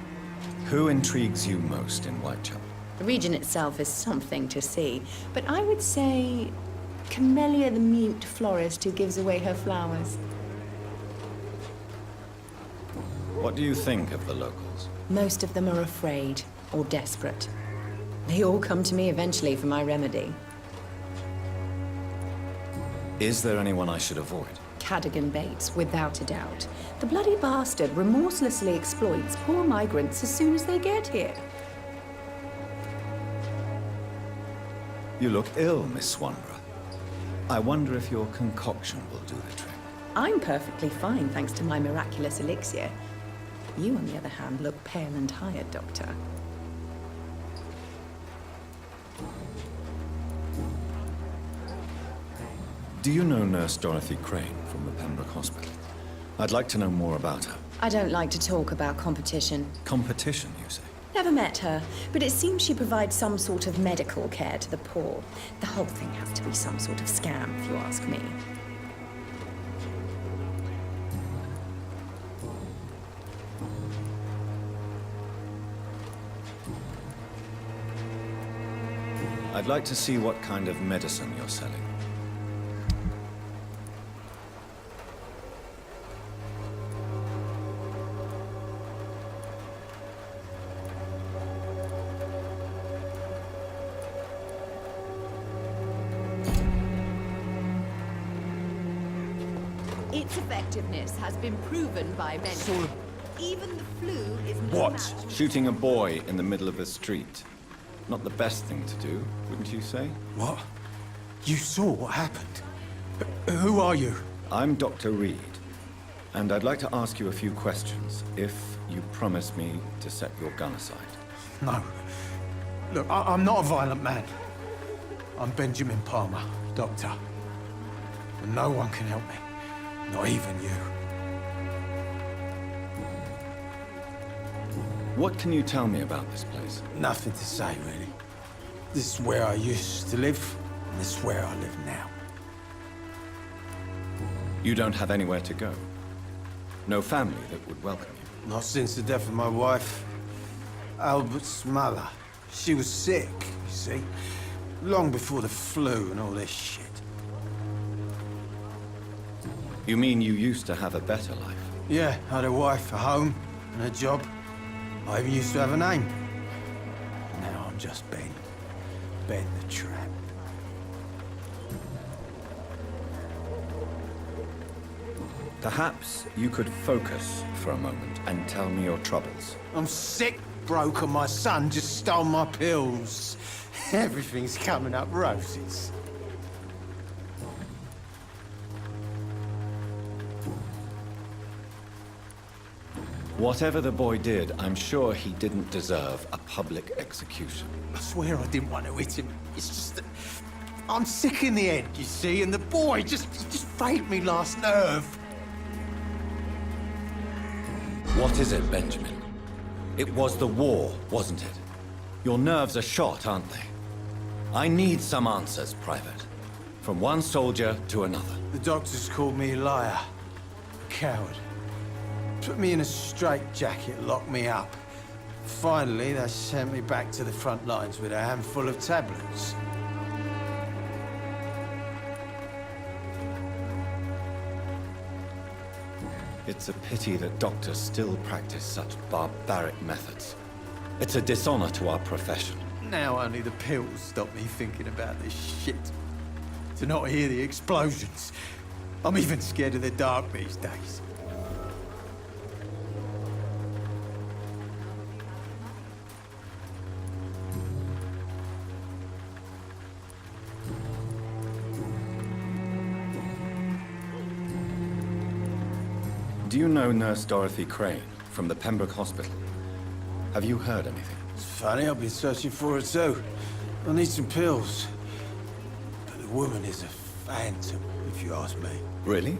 who intrigues you most in Whitechapel? The region itself is something to see, but I would say Camellia the mute florist who gives away her flowers. What do you think of the locals? Most of them are afraid or desperate. They all come to me eventually for my remedy. Is there anyone I should avoid? Cadogan Bates, without a doubt. The bloody bastard remorselessly exploits poor migrants as soon as they get here. You look ill, Miss Swanborough. I wonder if your concoction will do the trick. I'm perfectly fine, thanks to my miraculous elixir. You, on the other hand, look pale and tired, Doctor. Do you know Nurse Dorothy Crane from the Pembroke Hospital? I'd like to know more about her. I don't like to talk about competition. Competition, you say? Never met her, but it seems she provides some sort of medical care to the poor. The whole thing has to be some sort of scam, if you ask me. I'd like to see what kind of medicine you're selling. Its effectiveness has been proven by many. Even the flu is no match. What? Shooting a boy in the middle of the street. Not the best thing to do, wouldn't you say? What? You saw what happened? Who are you? I'm Dr. Reed, and I'd like to ask you a few questions, if you promise me to set your gun aside. No. Look, I'm not a violent man. I'm Benjamin Palmer, doctor. And no one can help me. Not even you. What can you tell me about this place? Nothing to say, really. This is where I used to live, and this is where I live now. You don't have anywhere to go? No family that would welcome you? Not since the death of my wife. Albert's mother. She was sick, you see. Long before the flu and all this shit. You mean you used to have a better life? Yeah, I had a wife, a home, and a job. I even used to have a name. Now I'm just Ben. Ben the Trap. Perhaps you could focus for a moment and tell me your troubles. I'm sick, broke, and my son just stole my pills. Everything's coming up roses. Whatever the boy did, I'm sure he didn't deserve a public execution. I swear I didn't want to hit him. It's just that I'm sick in the head, you see, and the boy just frayed me last nerve. What is it, Benjamin? It was the war, wasn't it? Your nerves are shot, aren't they? I need some answers, Private. From one soldier to another. The doctors called me a liar. A coward. Put me in a straitjacket, locked me up. Finally, they sent me back to the front lines with a handful of tablets. It's a pity that doctors still practice such barbaric methods. It's a dishonor to our profession. Now only the pills stop me thinking about this shit. To not hear the explosions. I'm even scared of the dark these days. Do you know Nurse Dorothy Crane from the Pembroke Hospital? Have you heard anything? It's funny, I've been searching for her too. I need some pills. But the woman is a phantom, if you ask me. Really?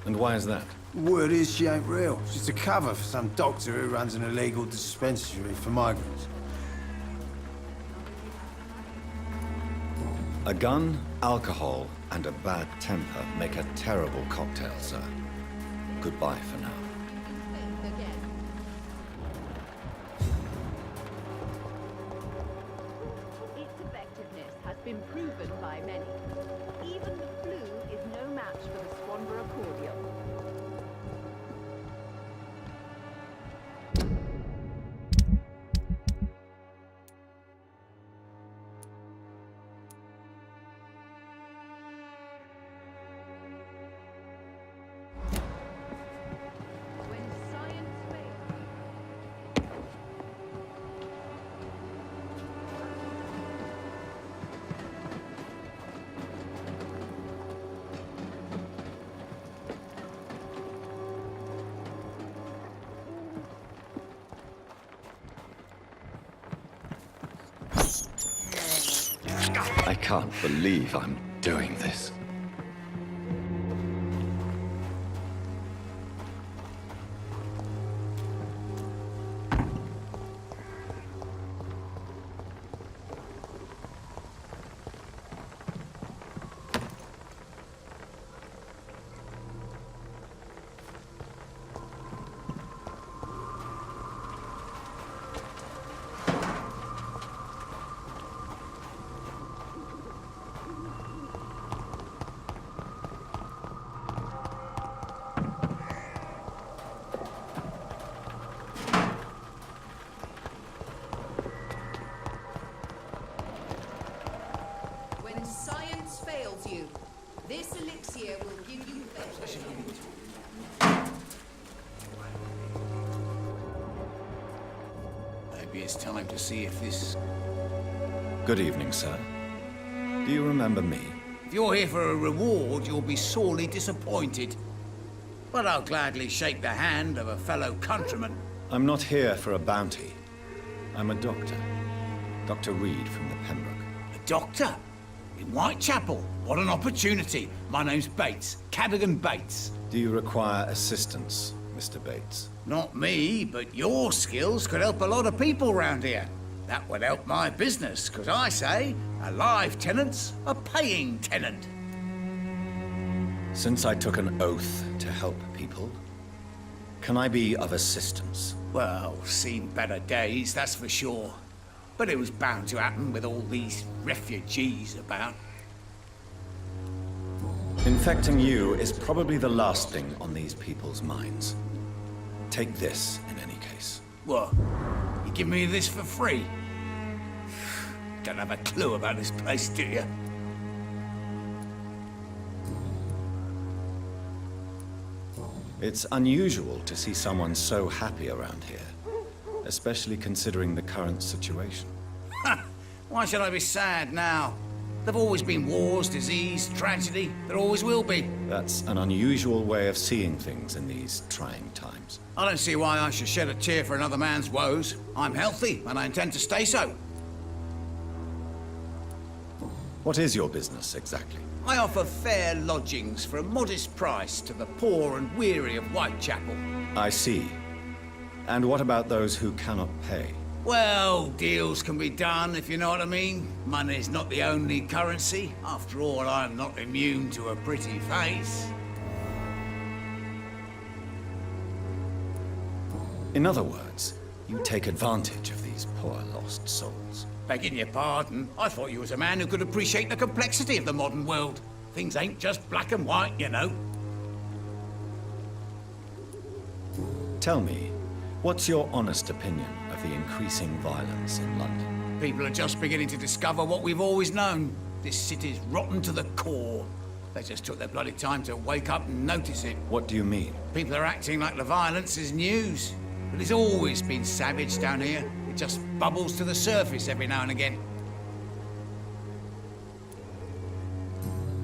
And why is that? Word is she ain't real. She's a cover for some doctor who runs an illegal dispensary for migrants. A gun, alcohol, and a bad temper make a terrible cocktail, sir. Goodbye for now. Its effectiveness has been proven by many. Even the flu is no match for the Swanborough cordial. I can't believe I'm doing this. When science fails you, this elixir will give you faith. Maybe it's time to see if this... Good evening, sir. Do you remember me? If you're here for a reward, you'll be sorely disappointed. But I'll gladly shake the hand of a fellow countryman. I'm not here for a bounty. I'm a doctor. Dr. Reed from the Pembroke. A doctor? In Whitechapel? What an opportunity. My name's Bates. Cadogan Bates. Do you require assistance, Mr. Bates? Not me, but your skills could help a lot of people round here. That would help my business, because I say, a live tenant's a paying tenant. Since I took an oath to help people, can I be of assistance? Well, seen better days, that's for sure. But it was bound to happen with all these refugees about. Infecting you is probably the last thing on these people's minds. Take this, in any case. What? You give me this for free? Don't have a clue about this place, do you? It's unusual to see someone so happy around here, especially considering the current situation. Why should I be sad now? There've always been wars, disease, tragedy. There always will be. That's an unusual way of seeing things in these trying times. I don't see why I should shed a tear for another man's woes. I'm healthy, and I intend to stay so. What is your business, exactly? I offer fair lodgings for a modest price to the poor and weary of Whitechapel. I see. And what about those who cannot pay? Well, deals can be done, if you know what I mean. Money's not the only currency. After all, I'm not immune to a pretty face. In other words, you take advantage of these poor lost souls. Begging your pardon, I thought you was a man who could appreciate the complexity of the modern world. Things ain't just black and white, you know. Tell me, what's your honest opinion of the increasing violence in London? People are just beginning to discover what we've always known. This city's rotten to the core. They just took their bloody time to wake up and notice it. What do you mean? People are acting like the violence is news. But it's always been savage down here. It just bubbles to the surface every now and again.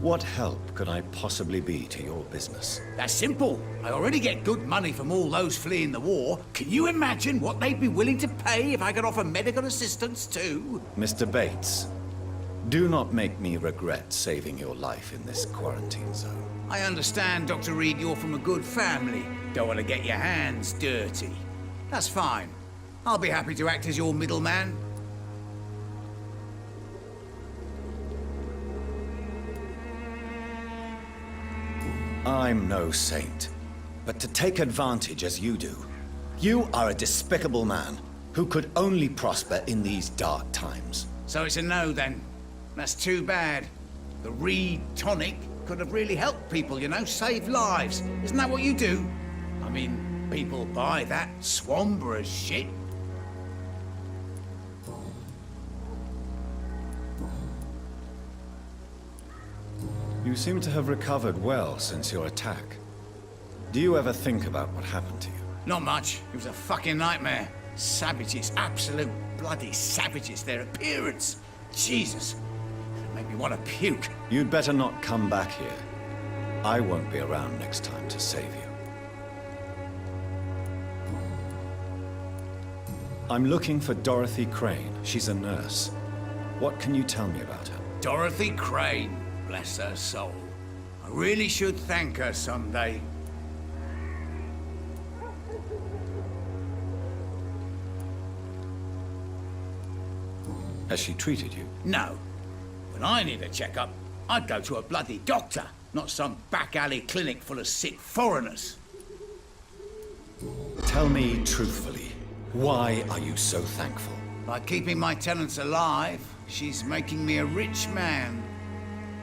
What help could I possibly be to your business? That's simple. I already get good money from all those fleeing the war. Can you imagine what they'd be willing to pay if I could offer medical assistance too? Mr. Bates, do not make me regret saving your life in this quarantine zone. I understand, Dr. Reed, you're from a good family. Don't want to get your hands dirty. That's fine. I'll be happy to act as your middleman. I'm no saint, but to take advantage as you do, you are a despicable man who could only prosper in these dark times. So it's a no, then. That's too bad. The Reed tonic could have really helped people, you know, save lives. Isn't that what you do? I mean, people buy that Swanborough shit. You seem to have recovered well since your attack. Do you ever think about what happened to you? Not much. It was a fucking nightmare. Savages, absolute bloody savages. Their appearance. Jesus. It made me want to puke. You'd better not come back here. I won't be around next time to save you. I'm looking for Dorothy Crane. She's a nurse. What can you tell me about her? Dorothy Crane. Bless her soul. I really should thank her someday. Has she treated you? No. When I need a checkup, I'd go to a bloody doctor, not some back alley clinic full of sick foreigners. Tell me truthfully, why are you so thankful? By keeping my tenants alive, she's making me a rich man.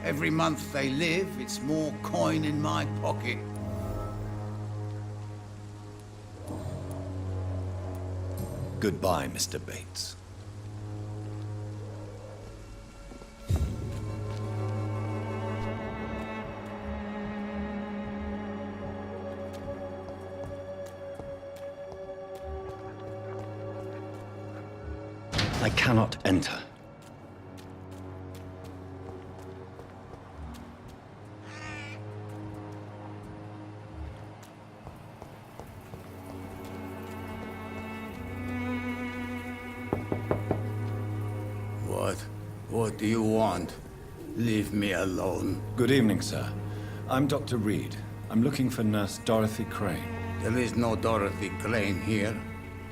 Every month they live, it's more coin in my pocket. Goodbye, Mr. Bates. I cannot enter. What do you want? Leave me alone. Good evening, sir. I'm Dr. Reed. I'm looking for Nurse Dorothy Crane. There is no Dorothy Crane here.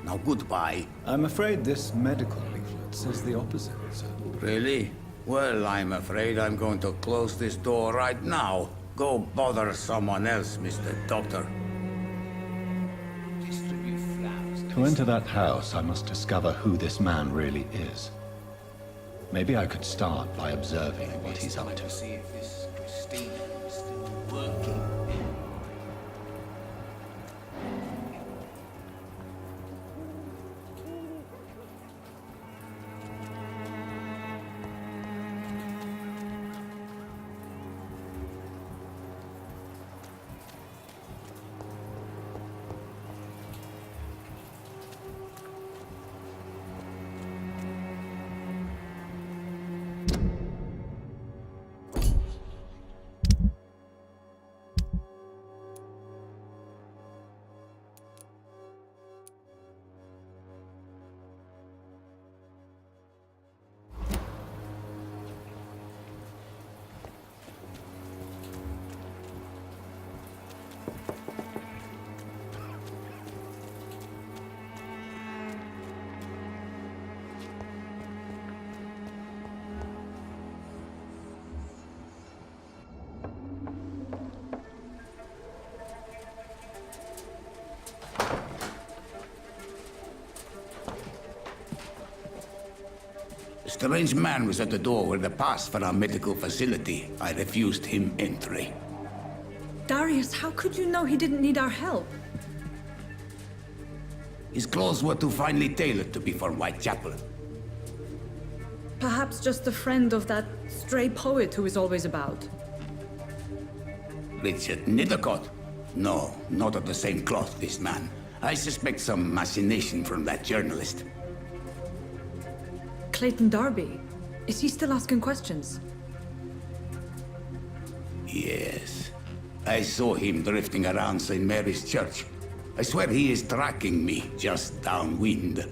Now goodbye. I'm afraid this medical leaflet says the opposite, sir. Really? Well, I'm afraid I'm going to close this door right now. Go bother someone else, Mr. Doctor. To enter that house, I must discover who this man really is. Maybe I could start by observing what he's up to. See if this Christina is still working. A strange man was at the door with a pass for our medical facility. I refused him entry. Darius, how could you know he didn't need our help? His clothes were too finely tailored to be for Whitechapel. Perhaps just a friend of that stray poet who is always about. Richard Nithercott? No, not of the same cloth, this man. I suspect some machination from that journalist. Clayton Darby. Is he still asking questions? Yes. I saw him drifting around St. Mary's Church. I swear he is tracking me just downwind.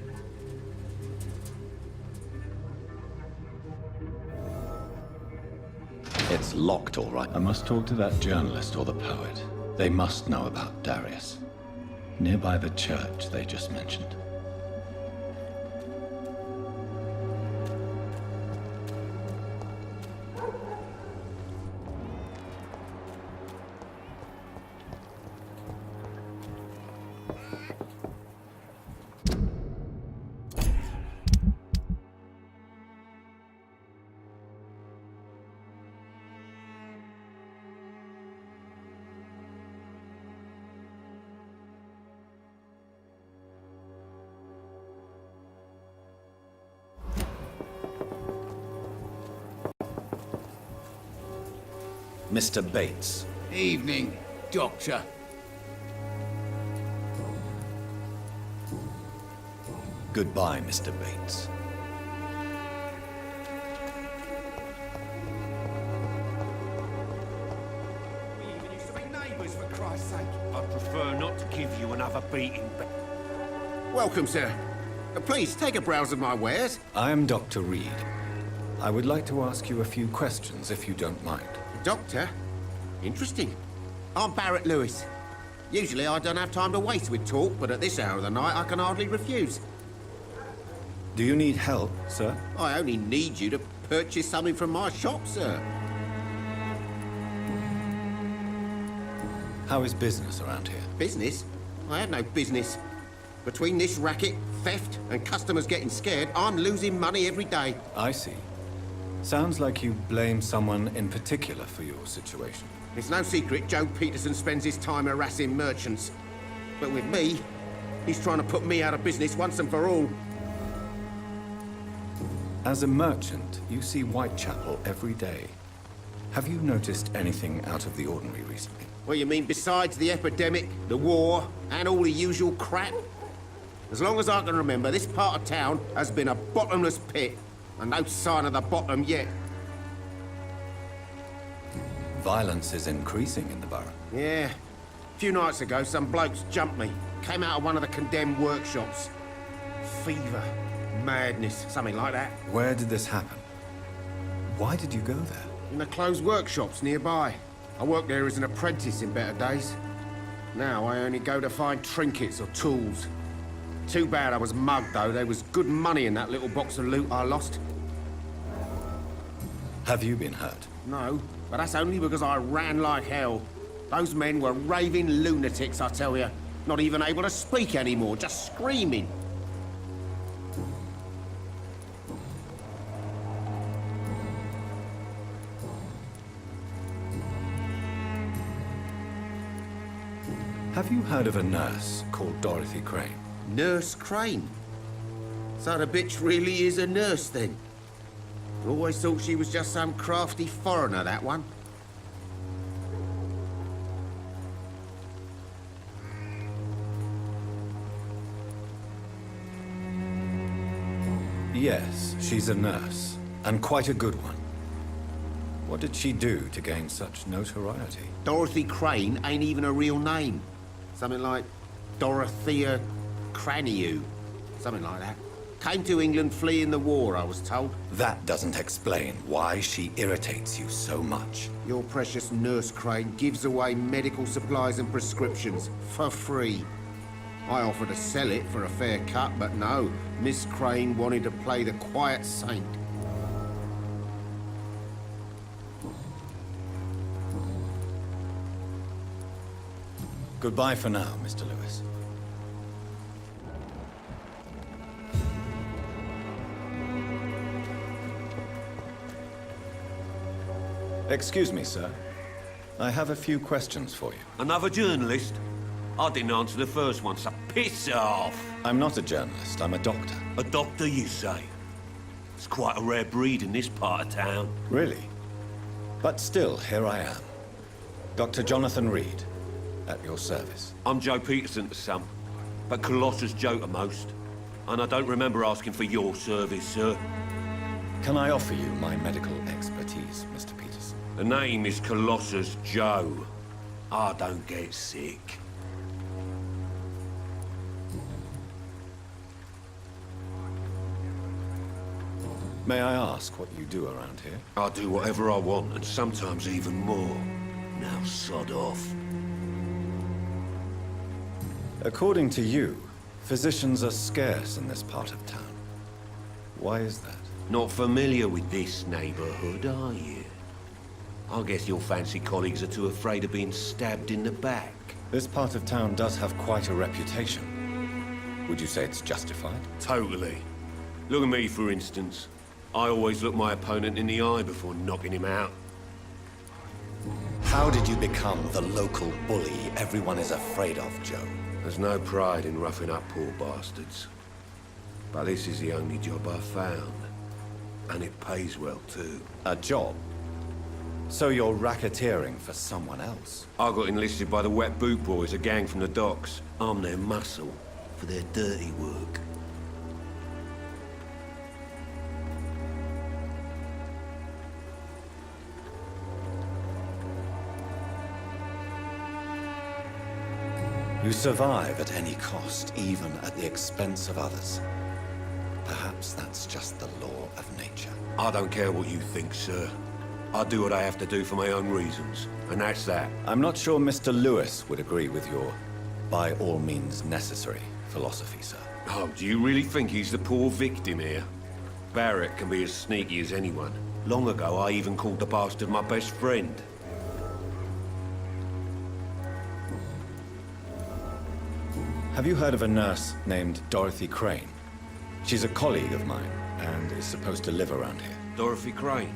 It's locked, all right. I must talk to that journalist or the poet. They must know about Darius. Nearby the church they just mentioned. Mr. Bates. Evening, Doctor. Goodbye, Mr. Bates. We even used to be neighbours, for Christ's sake. I'd prefer not to give you another beating. Welcome, sir. Please, take a browse of my wares. I am Dr. Reed. I would like to ask you a few questions, if you don't mind. Doctor? Interesting. I'm Barrett Lewis. Usually I don't have time to waste with talk, but at this hour of the night I can hardly refuse. Do you need help, sir? I only need you to purchase something from my shop, sir. How is business around here? Business? I have no business. Between this racket, theft, and customers getting scared, I'm losing money every day. I see. Sounds like you blame someone in particular for your situation. It's no secret Joe Peterson spends his time harassing merchants. But with me, he's trying to put me out of business once and for all. As a merchant, you see Whitechapel every day. Have you noticed anything out of the ordinary recently? What you mean besides the epidemic, the war, and all the usual crap? As long as I can remember, this part of town has been a bottomless pit. And no sign of the bottom yet. Violence is increasing in the borough. Yeah. A few nights ago, some blokes jumped me. Came out of one of the condemned workshops. Fever, madness, something like that. Where did this happen? Why did you go there? In the closed workshops nearby. I worked there as an apprentice in better days. Now I only go to find trinkets or tools. Too bad I was mugged, though. There was good money in that little box of loot I lost. Have you been hurt? No. But that's only because I ran like hell. Those men were raving lunatics, I tell you. Not even able to speak anymore, just screaming. Have you heard of a nurse called Dorothy Crane? Nurse Crane? So the bitch really is a nurse, then? Always thought she was just some crafty foreigner, that one. Yes, she's a nurse, and quite a good one. What did she do to gain such notoriety? Dorothy Crane ain't even a real name. Something like Dorothea Craniu. Something like that. Came to England fleeing the war, I was told. That doesn't explain why she irritates you so much. Your precious Nurse Crane gives away medical supplies and prescriptions for free. I offered to sell it for a fair cut, but no. Miss Crane wanted to play the quiet saint. Goodbye for now, Mr. Lewis. Excuse me, sir. I have a few questions for you. Another journalist? I didn't answer the first one, so piss off! I'm not a journalist, I'm a doctor. A doctor, you say? It's quite a rare breed in this part of town. Really? But still, here I am. Dr. Jonathan Reed, at your service. I'm Joe Peterson to some, but Colossus Joe to most. And I don't remember asking for your service, sir. Can I offer you my medical expertise, Mr. Peterson? The name is Colossus Joe. I don't get sick. May I ask what you do around here? I do whatever I want, and sometimes even more. Now sod off. According to you, physicians are scarce in this part of town. Why is that? Not familiar with this neighborhood, are you? I guess your fancy colleagues are too afraid of being stabbed in the back. This part of town does have quite a reputation. Would you say it's justified? Totally. Look at me, for instance. I always look my opponent in the eye before knocking him out. How did you become the local bully everyone is afraid of, Joe? There's no pride in roughing up poor bastards. But this is the only job I've found. And it pays well, too. A job? So you're racketeering for someone else? I got enlisted by the Wet Boot Boys, a gang from the docks. I'm their muscle for their dirty work. You survive at any cost, even at the expense of others. Perhaps that's just the law of nature. I don't care what you think, sir. I do what I have to do for my own reasons, and that's that. I'm not sure Mr. Lewis would agree with your by all means necessary philosophy, sir. Oh, do you really think he's the poor victim here? Barrett can be as sneaky as anyone. Long ago, I even called the bastard my best friend. Have you heard of a nurse named Dorothy Crane? She's a colleague of mine, and is supposed to live around here. Dorothy Crane?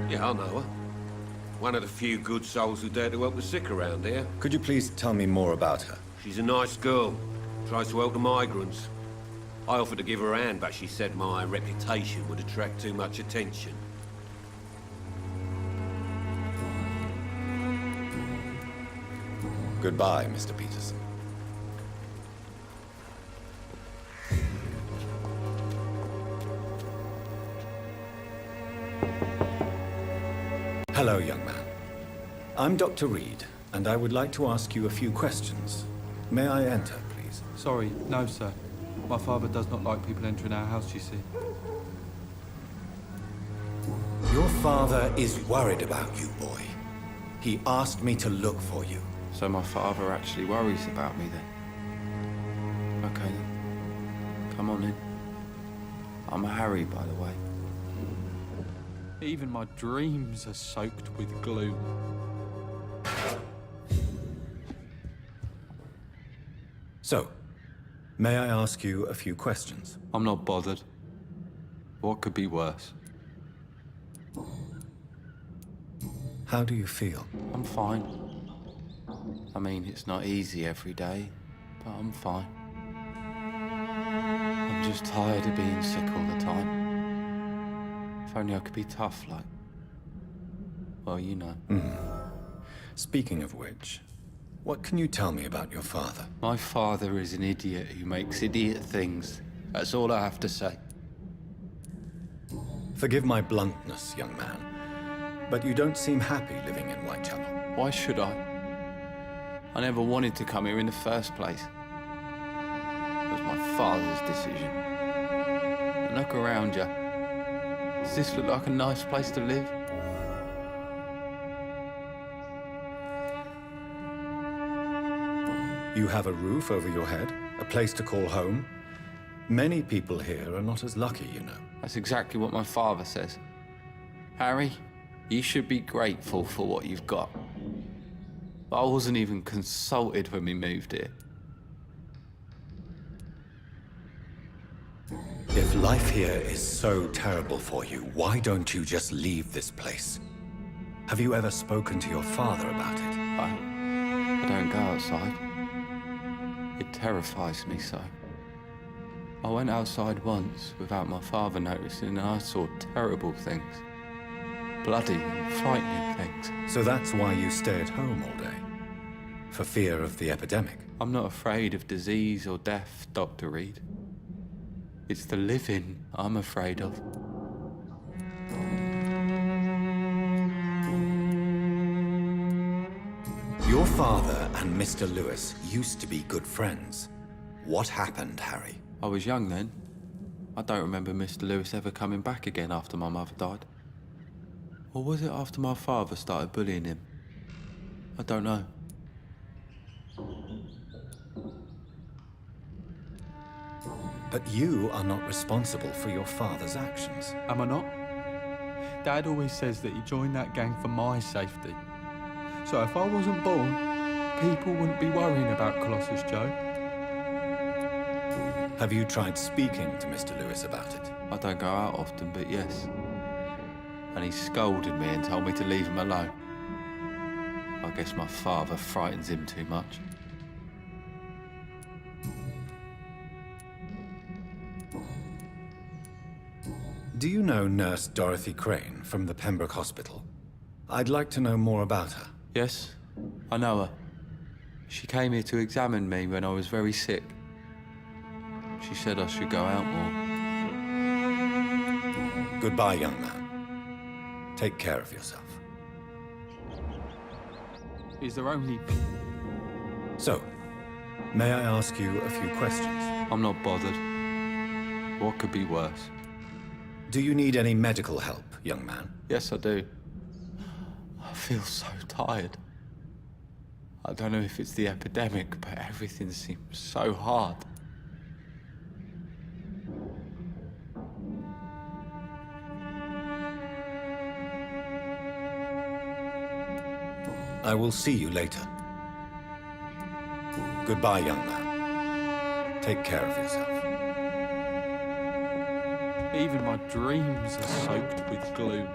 Yeah, I know her. One of the few good souls who dare to help the sick around here. Could you please tell me more about her? She's a nice girl. Tries to help the migrants. I offered to give her a hand, but she said my reputation would attract too much attention. Goodbye, Mr. Peterson. Hello, young man. I'm Dr. Reed, and I would like to ask you a few questions. May I enter, please? Sorry, no, sir. My father does not like people entering our house, you see. Your father is worried about you, boy. He asked me to look for you. So my father actually worries about me, then? Okay, then. Come on in. I'm Harry, by the way. Even my dreams are soaked with gloom. So, may I ask you a few questions? I'm not bothered. What could be worse? How do you feel? I'm fine. I mean, it's not easy every day, but I'm fine. I'm just tired of being sick all the time. If only I could be tough, like... Well, you know. Speaking of which, what can you tell me about your father? My father is an idiot who makes idiot things. That's all I have to say. Forgive my bluntness, young man, but you don't seem happy living in Whitechapel. Why should I? I never wanted to come here in the first place. It was my father's decision. And look around you. Does this look like a nice place to live? You have a roof over your head, a place to call home. Many people here are not as lucky, you know. That's exactly what my father says. Harry, you should be grateful for what you've got. But I wasn't even consulted when we moved here. If life here is so terrible for you, why don't you just leave this place? Have you ever spoken to your father about it? I don't go outside. It terrifies me so. I went outside once without my father noticing and I saw terrible things. Bloody and frightening things. So that's why you stay at home all day? For fear of the epidemic? I'm not afraid of disease or death, Dr. Reed. It's the living I'm afraid of. Your father and Mr. Lewis used to be good friends. What happened, Harry? I was young then. I don't remember Mr. Lewis ever coming back again after my mother died. Or was it after my father started bullying him? I don't know. But you are not responsible for your father's actions. Am I not? Dad always says that he joined that gang for my safety. So if I wasn't born, people wouldn't be worrying about Colossus Joe. Have you tried speaking to Mr. Lewis about it? I don't go out often, but yes. And he scolded me and told me to leave him alone. I guess my father frightens him too much. Do you know Nurse Dorothy Crane from the Pembroke Hospital? I'd like to know more about her. Yes, I know her. She came here to examine me when I was very sick. She said I should go out more. Goodbye, young man. Take care of yourself. Is there only... So, may I ask you a few questions? I'm not bothered. What could be worse? Do you need any medical help, young man? Yes, I do. I feel so tired. I don't know if it's the epidemic, but everything seems so hard. I will see you later. Goodbye, young man. Take care of yourself. Even my dreams are soaked with gloom.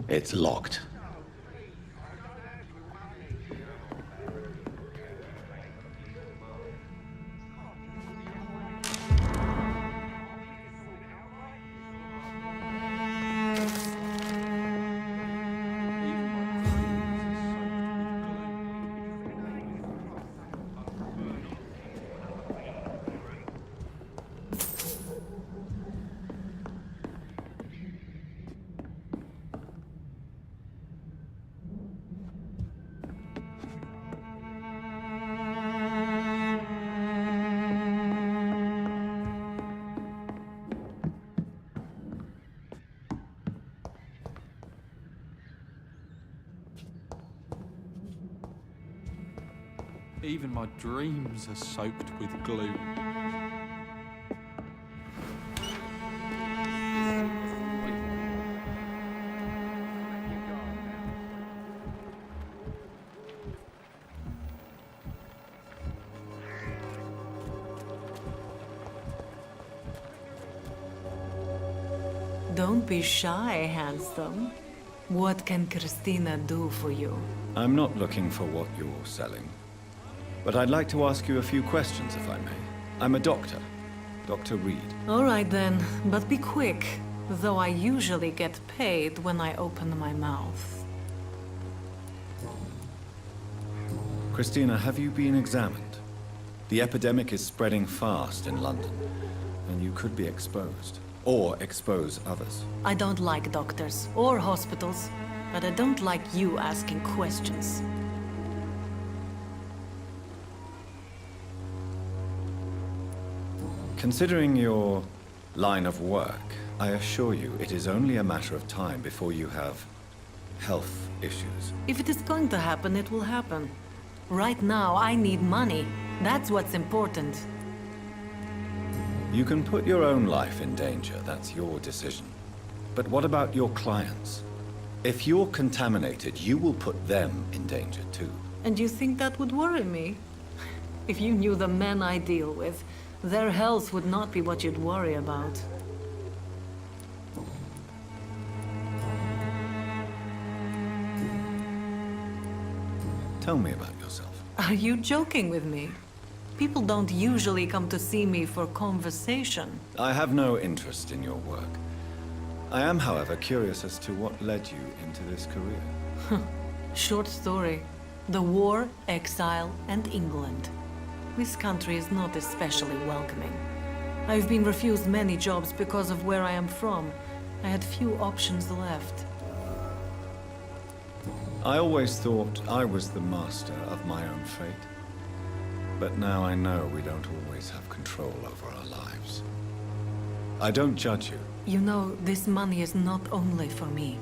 It's locked. Even my dreams are soaked with glue. Don't be shy, handsome. What can Christina do for you? I'm not looking for what you're selling. But I'd like to ask you a few questions, if I may. I'm a doctor. Dr. Reed. All right then, but be quick. Though I usually get paid when I open my mouth. Christina, have you been examined? The epidemic is spreading fast in London, and you could be exposed. Or expose others. I don't like doctors or hospitals, but I don't like you asking questions. Considering your line of work, I assure you it is only a matter of time before you have health issues. If it is going to happen, it will happen. Right now, I need money. That's what's important. You can put your own life in danger, that's your decision. But what about your clients? If you're contaminated, you will put them in danger too. And you think that would worry me? If you knew the men I deal with, their health would not be what you'd worry about. Tell me about yourself. Are you joking with me? People don't usually come to see me for conversation. I have no interest in your work. I am, however, curious as to what led you into this career. Short story. The war, exile, and England. This country is not especially welcoming. I've been refused many jobs because of where I am from. I had few options left. I always thought I was the master of my own fate. But now I know we don't always have control over our lives. I don't judge you. You know, this money is not only for me.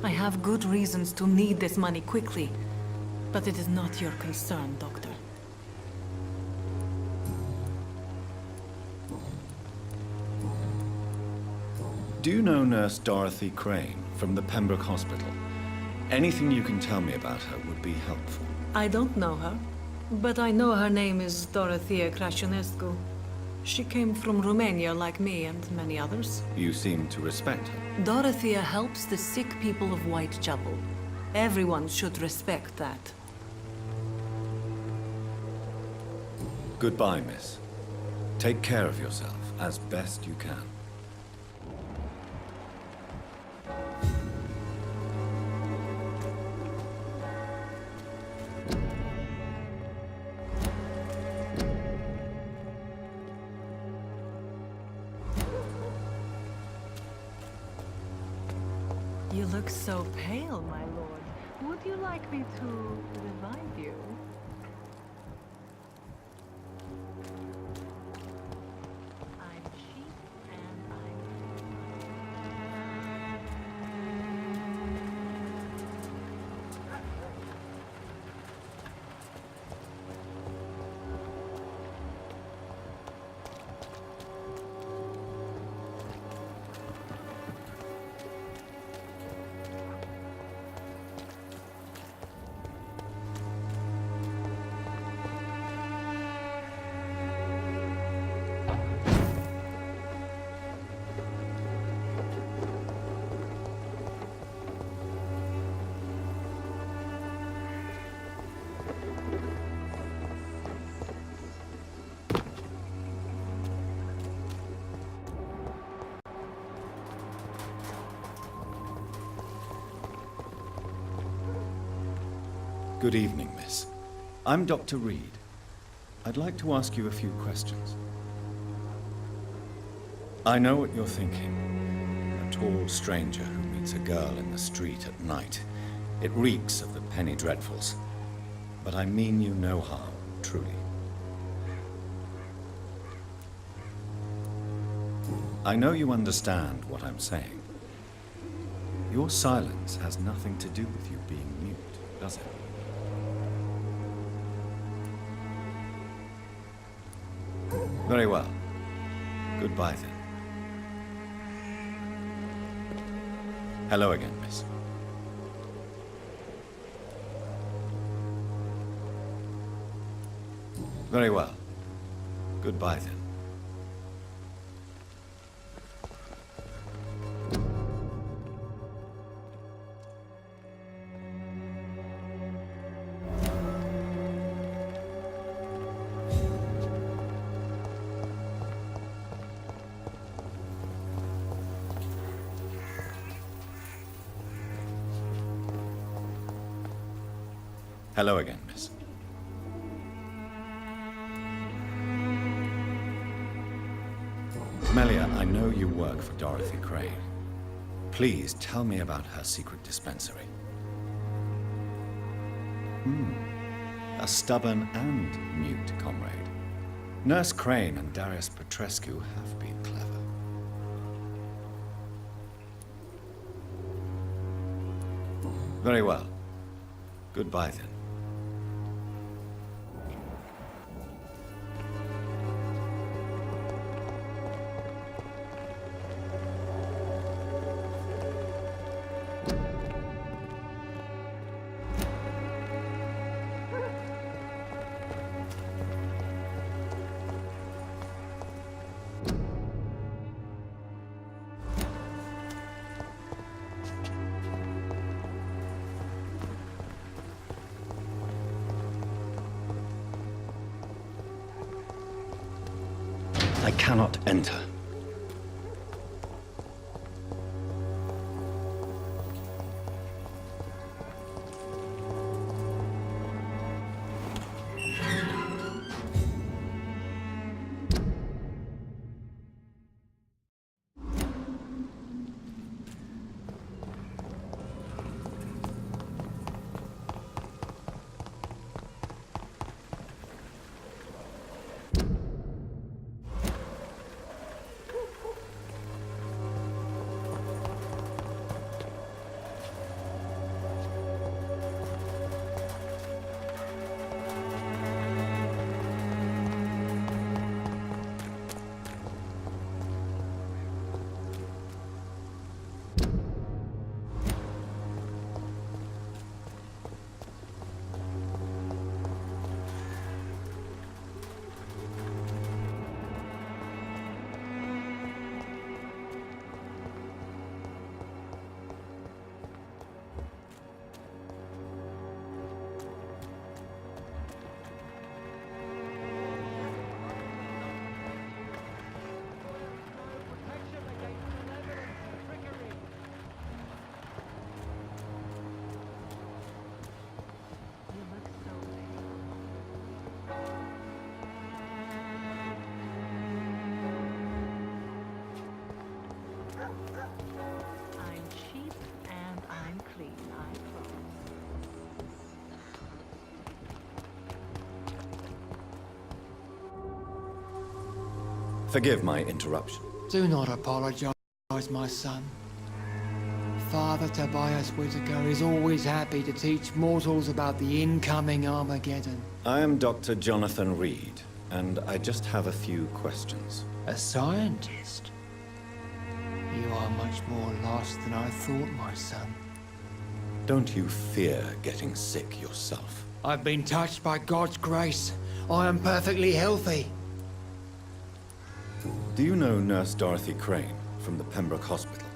I have good reasons to need this money quickly. But it is not your concern, Doctor. Do you know Nurse Dorothy Crane from the Pembroke Hospital? Anything you can tell me about her would be helpful. I don't know her. But I know her name is Dorothea Crăciunescu. She came from Romania like me and many others. You seem to respect her. Dorothea helps the sick people of Whitechapel. Everyone should respect that. Goodbye, miss. Take care of yourself as best you can. You look so pale, my lord. Would you like me to revive you? I'm cheap and Good evening, miss. I'm Dr. Reed. I'd like to ask you a few questions. I know what you're thinking. A tall stranger who meets a girl in the street at night. It reeks of the penny dreadfuls. But I mean you no harm, truly. I know you understand what I'm saying. Your silence has nothing to do with you being mute, does it? Very well. Goodbye, then. Hello again, miss. Very well. Goodbye, then. Hello again, miss. Melia, I know you work for Dorothy Crane. Please tell me about her secret dispensary. A stubborn and mute comrade. Nurse Crane and Darius Petrescu have been clever. Very well. Goodbye, then. I cannot enter. Forgive my interruption. Do not apologize, my son. Father Tobias Whitaker is always happy to teach mortals about the incoming Armageddon. I am Dr. Jonathan Reed, and I just have a few questions. A scientist? You are much more lost than I thought, my son. Don't you fear getting sick yourself? I've been touched by God's grace. I am perfectly healthy. Do you know Nurse Dorothy Crane from the Pembroke Hospital?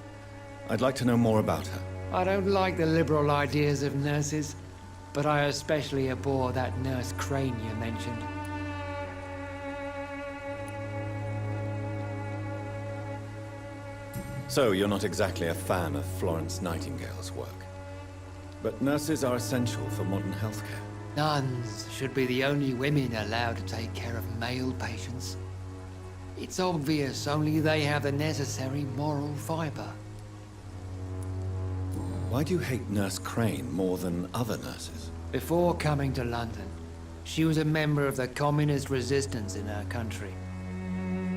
I'd like to know more about her. I don't like the liberal ideas of nurses, but I especially abhor that Nurse Crane you mentioned. So, you're not exactly a fan of Florence Nightingale's work. But nurses are essential for modern healthcare. Nuns should be the only women allowed to take care of male patients. It's obvious only they have the necessary moral fiber. Why do you hate Nurse Crane more than other nurses? Before coming to London, she was a member of the communist resistance in her country.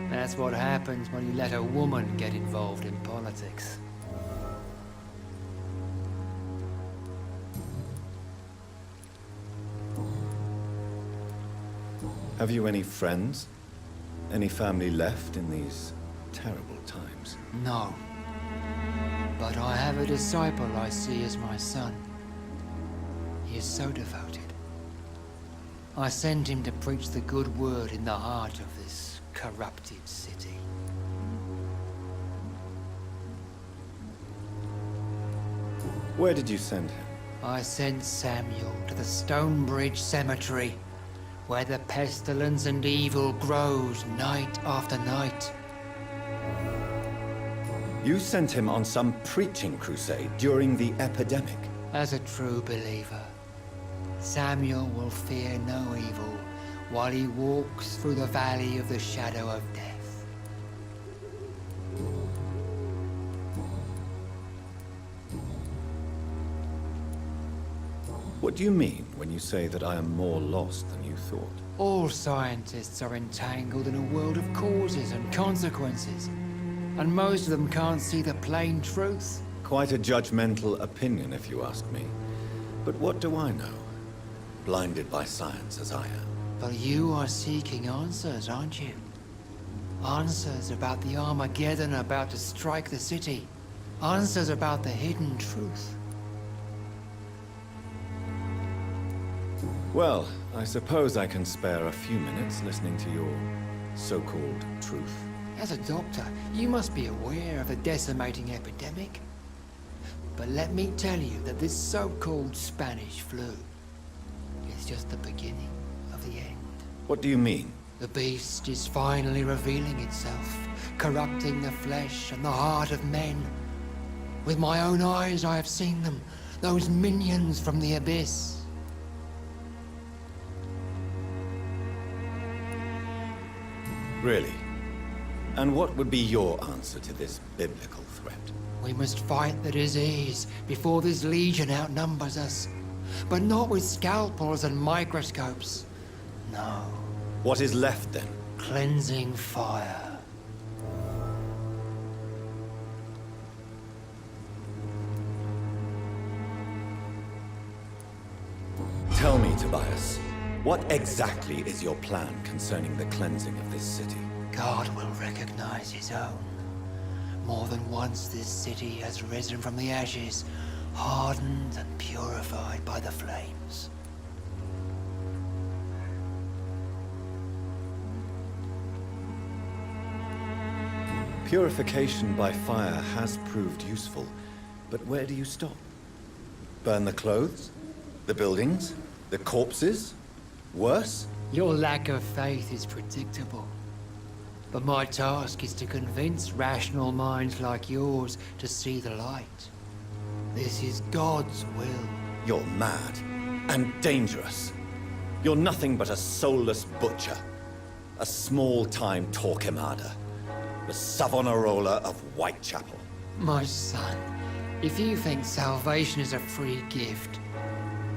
That's what happens when you let a woman get involved in politics. Have you any friends? Any family left in these terrible times? No. But I have a disciple I see as my son. He is so devoted. I send him to preach the good word in the heart of this corrupted city. Where did you send him? I sent Samuel to the Stonebridge Cemetery, where the pestilence and evil grows night after night. You sent him on some preaching crusade during the epidemic. As a true believer, Samuel will fear no evil while he walks through the valley of the shadow of death. What do you mean when you say that I am more lost than you thought? All scientists are entangled in a world of causes and consequences, and most of them can't see the plain truth. Quite a judgmental opinion, if you ask me. But what do I know? Blinded by science as I am. But you are seeking answers, aren't you? Answers about the Armageddon about to strike the city. Answers about the hidden truth. Well, I suppose I can spare a few minutes listening to your so-called truth. As a doctor, you must be aware of the decimating epidemic. But let me tell you that this so-called Spanish flu is just the beginning of the end. What do you mean? The beast is finally revealing itself, corrupting the flesh and the heart of men. With my own eyes I have seen them, those minions from the abyss. Really? And what would be your answer to this biblical threat? We must fight the disease before this legion outnumbers us. But not with scalpels and microscopes. No. What is left then? Cleansing fire. Tell me, Tobias, what exactly is your plan concerning the cleansing of this city? God will recognize his own. More than once this city has risen from the ashes, hardened and purified by the flames. Purification by fire has proved useful, but where do you stop? Burn the clothes? The buildings? The corpses? Worse? Your lack of faith is predictable. But my task is to convince rational minds like yours to see the light. This is God's will. You're mad and dangerous. You're nothing but a soulless butcher. A small-time Torquemada. The Savonarola of Whitechapel. My son, if you think salvation is a free gift,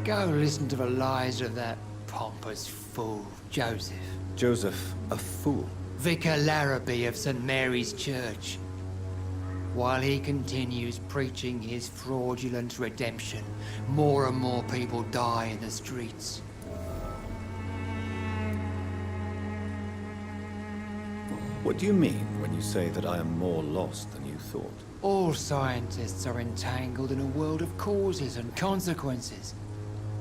go listen to the lies of that pompous fool, Joseph. Joseph, a fool? Vicar Larrabee of St. Mary's Church. While he continues preaching his fraudulent redemption, more and more people die in the streets. What do you mean when you say that I am more lost than you thought? All scientists are entangled in a world of causes and consequences,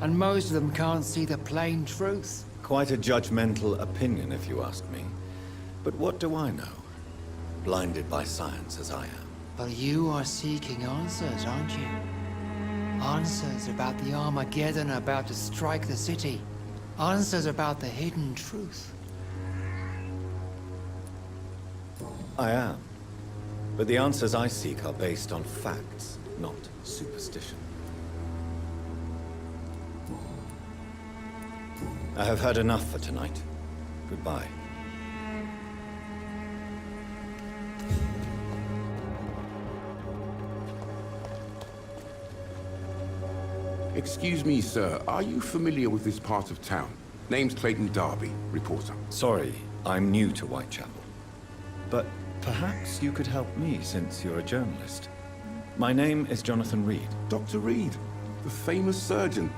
and most of them can't see the plain truth. Quite a judgmental opinion, if you ask me. But what do I know? Blinded by science as I am. But you are seeking answers, aren't you? Answers about the Armageddon about to strike the city. Answers about the hidden truth. I am. But the answers I seek are based on facts, not superstition. I have heard enough for tonight. Goodbye. Excuse me, sir. Are you familiar with this part of town? Name's Clayton Darby, reporter. Sorry, I'm new to Whitechapel. But perhaps you could help me since you're a journalist. My name is Jonathan Reed. Dr. Reed, the famous surgeon.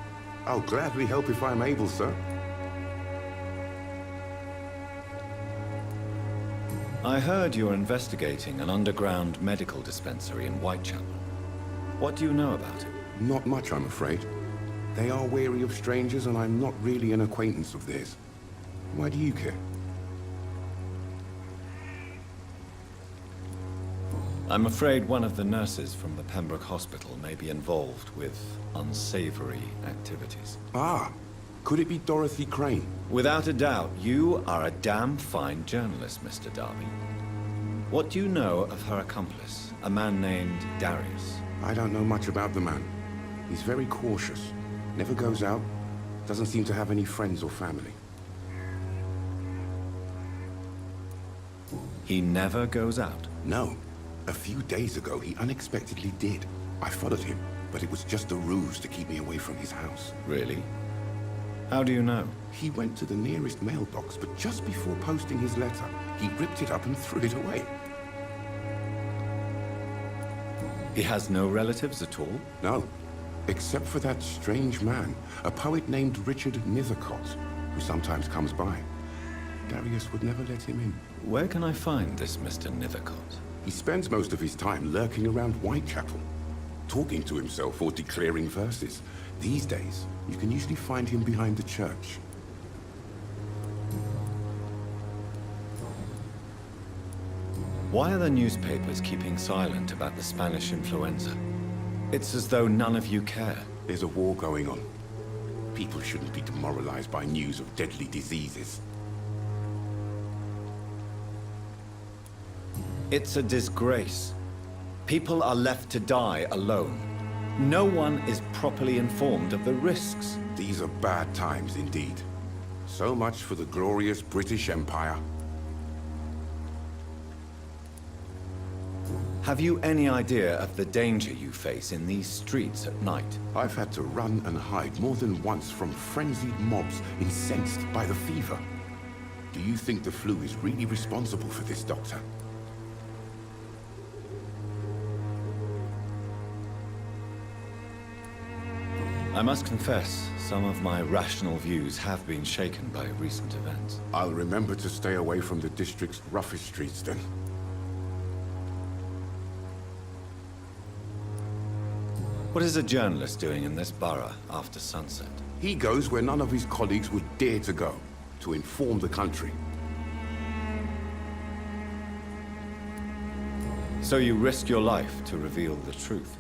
I'll gladly help if I'm able, sir. I heard you're investigating an underground medical dispensary in Whitechapel. What do you know about it? Not much, I'm afraid. They are wary of strangers, and I'm not really an acquaintance of theirs. Why do you care? I'm afraid one of the nurses from the Pembroke Hospital may be involved with unsavory activities. Ah, could it be Dorothy Crane? Without a doubt, you are a damn fine journalist, Mr. Darby. What do you know of her accomplice, a man named Darius? I don't know much about the man. He's very cautious. Never goes out. Doesn't seem to have any friends or family. He never goes out? No. A few days ago, he unexpectedly did. I followed him, but it was just a ruse to keep me away from his house. Really? How do you know? He went to the nearest mailbox, but just before posting his letter, he ripped it up and threw it away. He has no relatives at all? No, except for that strange man, a poet named Richard Nethercott, who sometimes comes by. Darius would never let him in. Where can I find this Mr. Nethercott? He spends most of his time lurking around Whitechapel, talking to himself or declaring verses. These days, you can usually find him behind the church. Why are the newspapers keeping silent about the Spanish influenza? It's as though none of you care. There's a war going on. People shouldn't be demoralized by news of deadly diseases. It's a disgrace. People are left to die alone. No one is properly informed of the risks. These are bad times indeed. So much for the glorious British Empire. Have you any idea of the danger you face in these streets at night? I've had to run and hide more than once from frenzied mobs incensed by the fever. Do you think the flu is really responsible for this, Doctor? I must confess, some of my rational views have been shaken by recent events. I'll remember to stay away from the district's roughest streets then. What is a journalist doing in this borough after sunset? He goes where none of his colleagues would dare to go, to inform the country. So you risk your life to reveal the truth.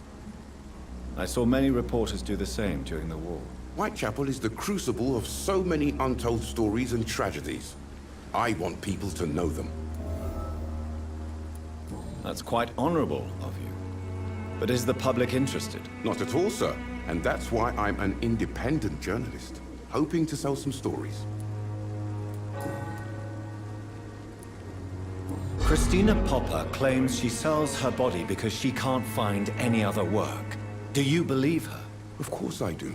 I saw many reporters do the same during the war. Whitechapel is the crucible of so many untold stories and tragedies. I want people to know them. That's quite honorable of you. But is the public interested? Not at all, sir. And that's why I'm an independent journalist, hoping to sell some stories. Christina Popper claims she sells her body because she can't find any other work. Do you believe her? Of course I do.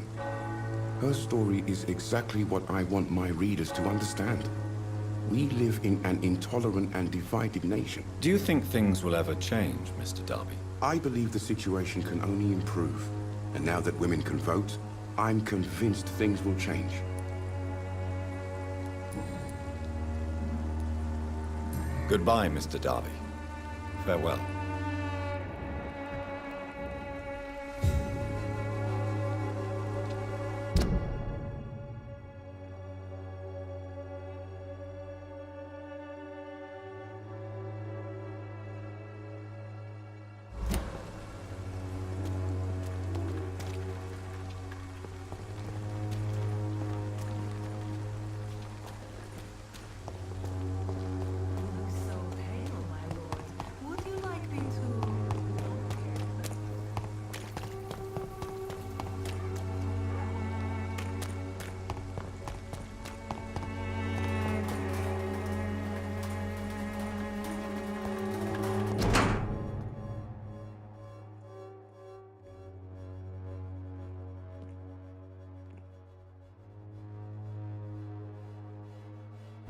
Her story is exactly what I want my readers to understand. We live in an intolerant and divided nation. Do you think things will ever change, Mr. Darby? I believe the situation can only improve. And now that women can vote, I'm convinced things will change. Goodbye, Mr. Darby. Farewell.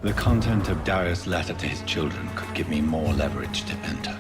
The content of Darius' letter to his children could give me more leverage to enter.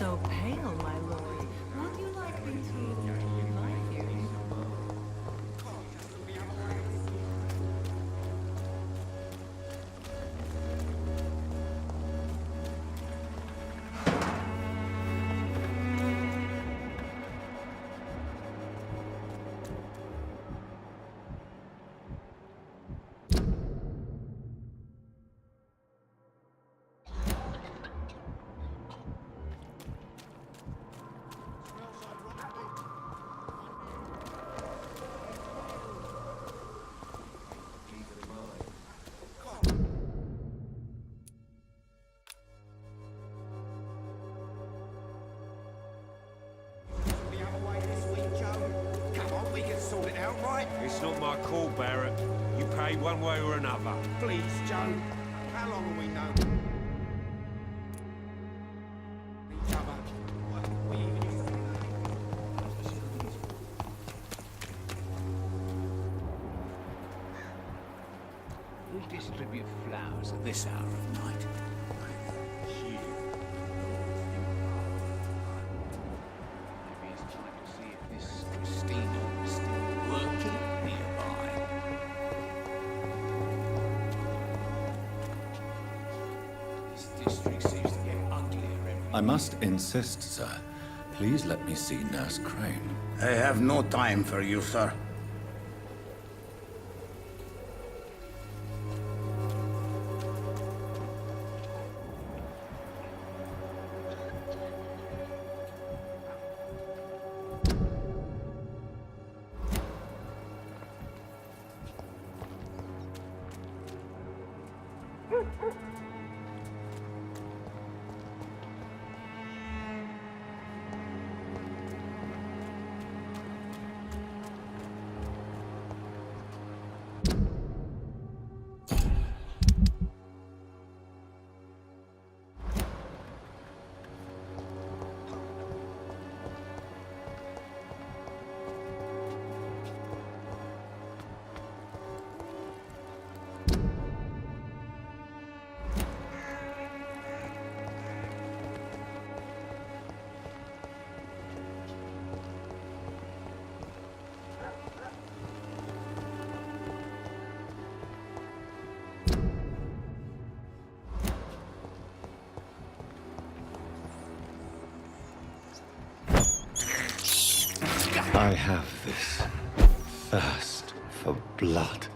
so pale, my lord. Would you like me to revive you? It's not my call, Barrett. You pay one way or another. Please, Joe. How long have we known each other? We even used to... Who distribute flowers at this hour of night? Maybe it's time to see if this Christina is still working nearby. This district seems to get uglier every I must insist, sir. Please let me see Nurse Crane. I have no time for you, sir. I have this thirst for blood.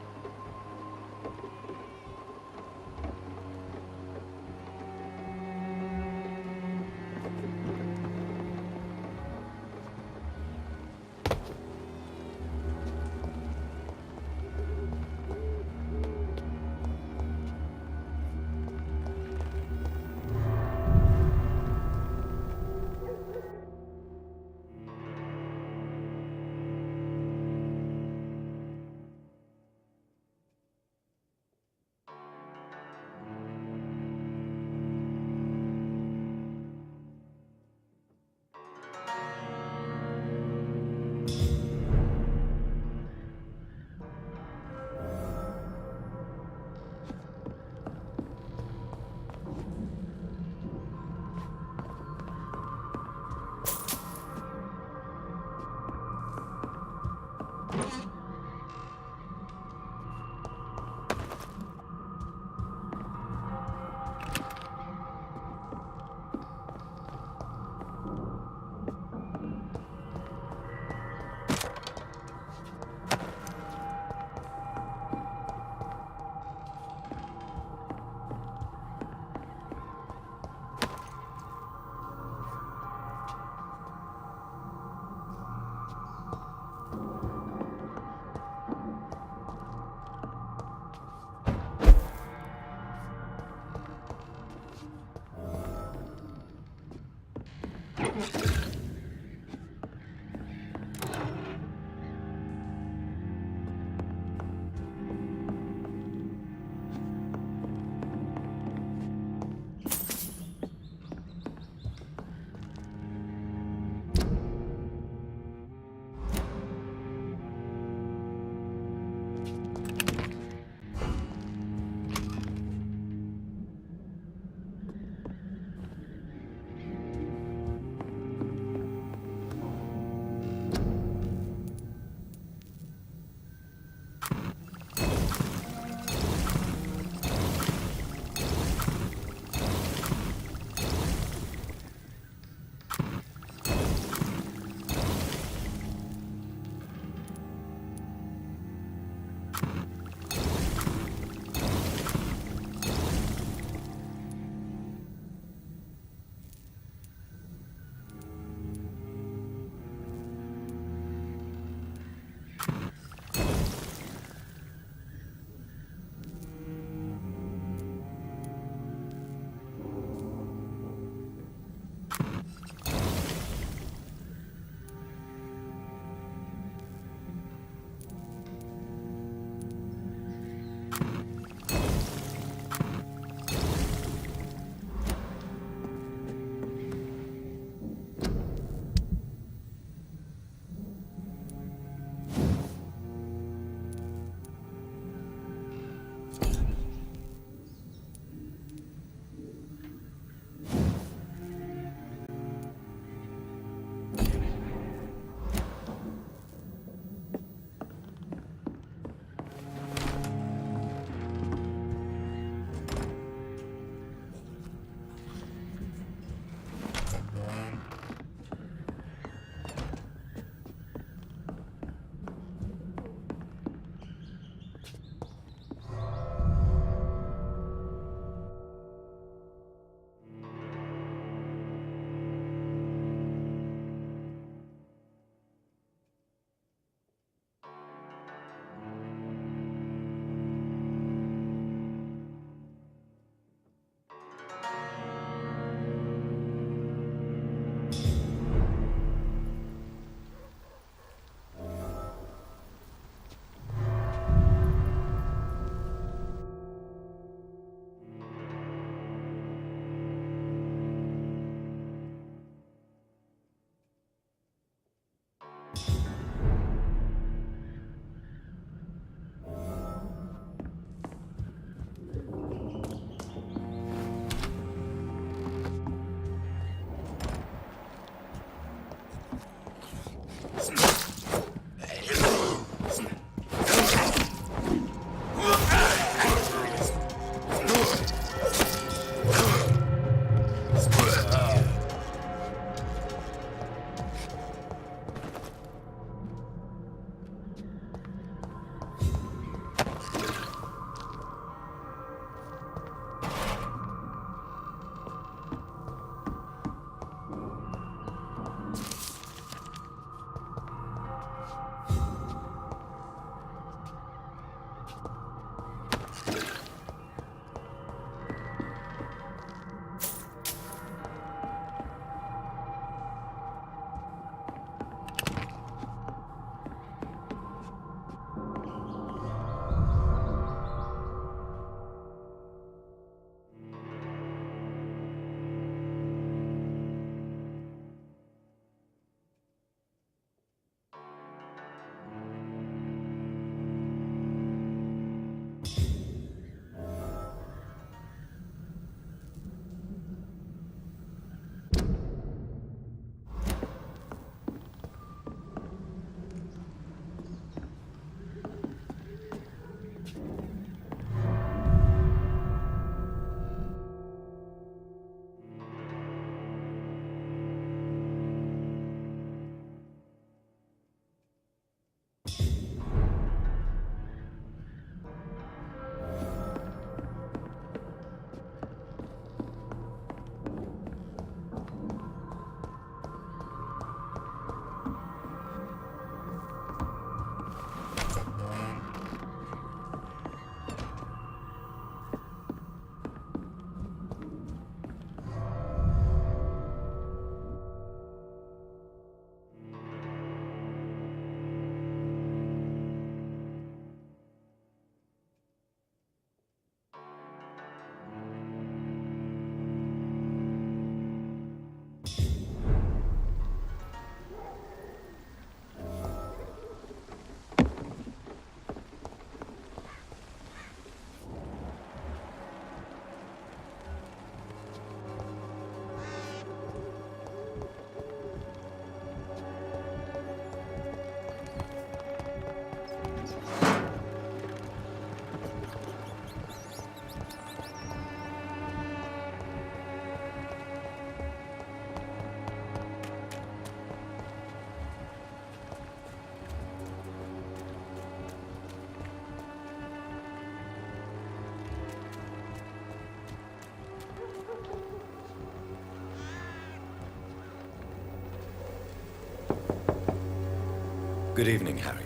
Good evening, Harry.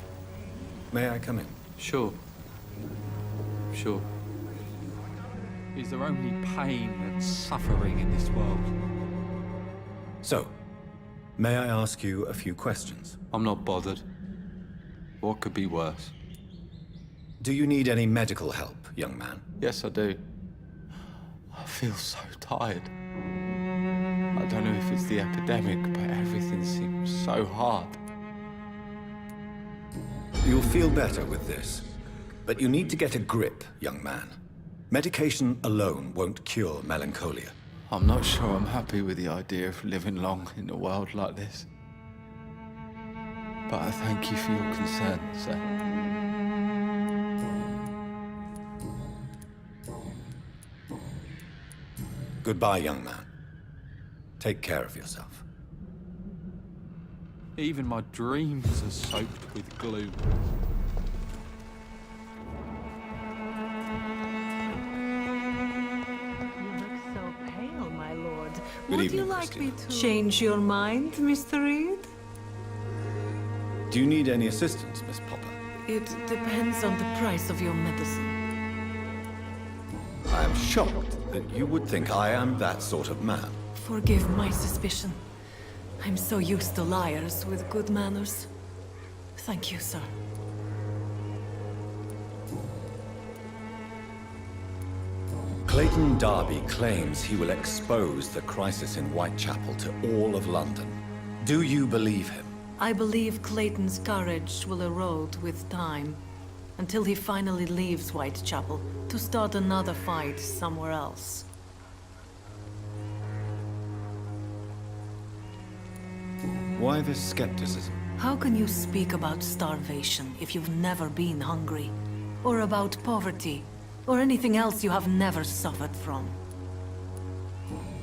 May I come in? Sure. Sure. Is there only pain and suffering in this world? So, may I ask you a few questions? I'm not bothered. What could be worse? Do you need any medical help, young man? Yes, I do. I feel so tired. I don't know if it's the epidemic, but everything seems so hard. You'll feel better with this. But you need to get a grip, young man. Medication alone won't cure melancholia. I'm not sure I'm happy with the idea of living long in a world like this. But I thank you for your concern, sir. Goodbye, young man. Take care of yourself. Even my dreams are soaked with gloom. Good Would evening, you like Christine. me to change your mind, Mr. Reed? Do you need any assistance, Miss Popper? It depends on the price of your medicine. I am shocked that you would think I am that sort of man. Forgive my suspicion. I'm so used to liars with good manners. Thank you, sir. Clayton Darby claims he will expose the crisis in Whitechapel to all of London. Do you believe him? I believe Clayton's courage will erode with time, until he finally leaves Whitechapel to start another fight somewhere else. Why this skepticism? How can you speak about starvation if you've never been hungry? Or about poverty? Or anything else you have never suffered from?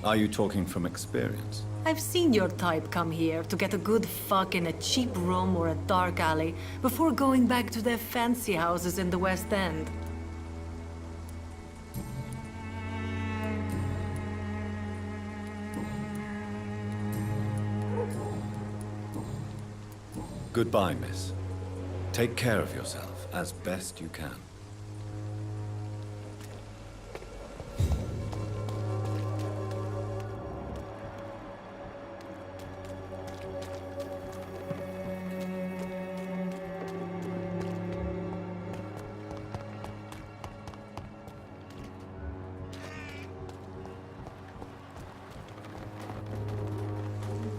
Are you talking from experience? I've seen your type come here to get a good fuck in a cheap room or a dark alley before going back to their fancy houses in the West End. Goodbye, miss. Take care of yourself as best you can.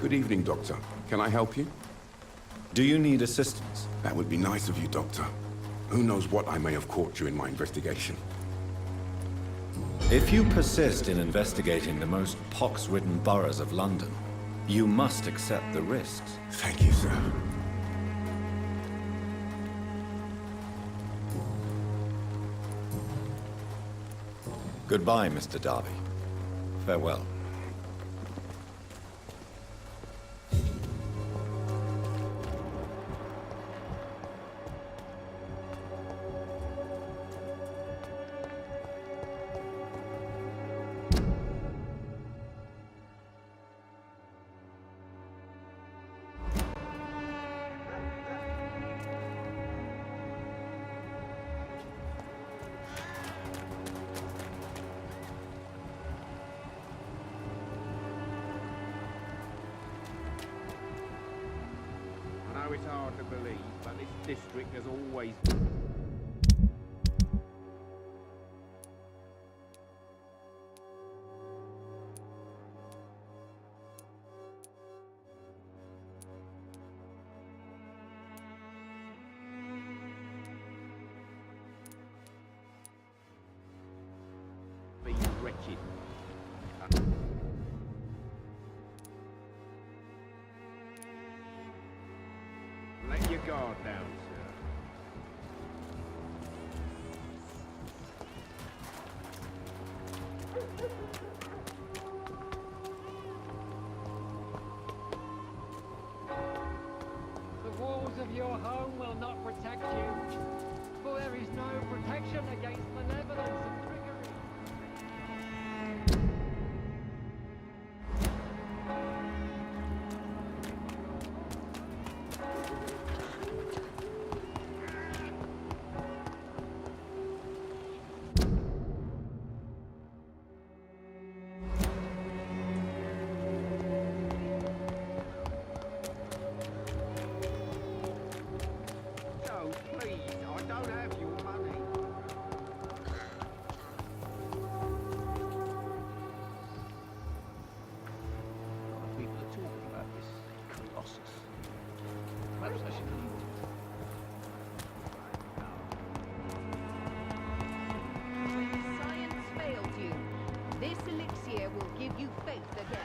Good evening, Doctor. Can I help you? Do you need assistance? That would be nice of you, Doctor. Who knows what I may have caught during my investigation. If you persist in investigating the most pox-ridden boroughs of London, you must accept the risks. Thank you, sir. Goodbye, Mr. Darby. Farewell. I know it's hard to believe, but this district has always... been wretched. Let your guard down, sir. The walls of your home will not protect you, for there is no protection against malevolence and trickery. elixir will give you faith again.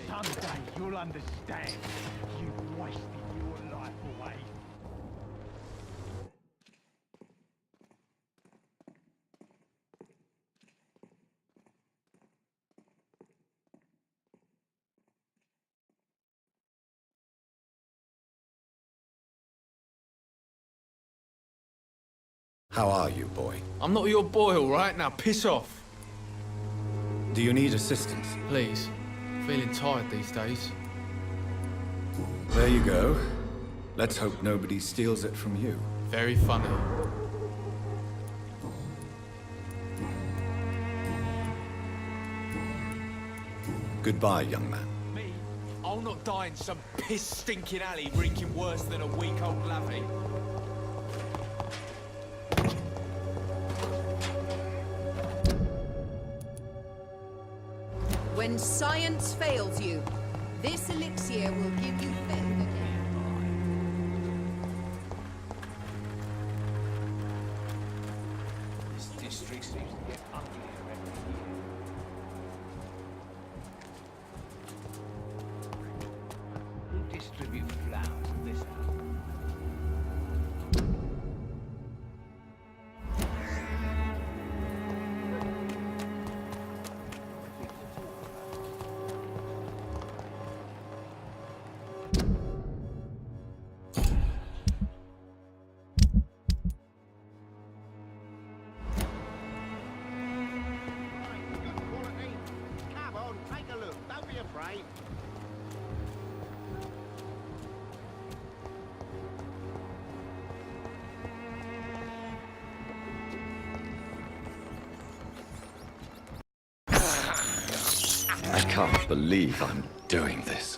Someday you'll understand. You've wasted your life away. How are you, boy? I'm not your boy, all right? Now piss off. Do you need assistance? Please. Feeling tired these days. There you go. Let's hope nobody steals it from you. Very funny. Goodbye, young man. Me? I'll not die in some piss-stinking alley reeking worse than a week-old lavvy. When science fails you, this elixir will give you faith again. This district seems to get uglier every year. Who distributes flowers in this house? Come on, take a look. Don't be afraid. I can't believe I'm doing this.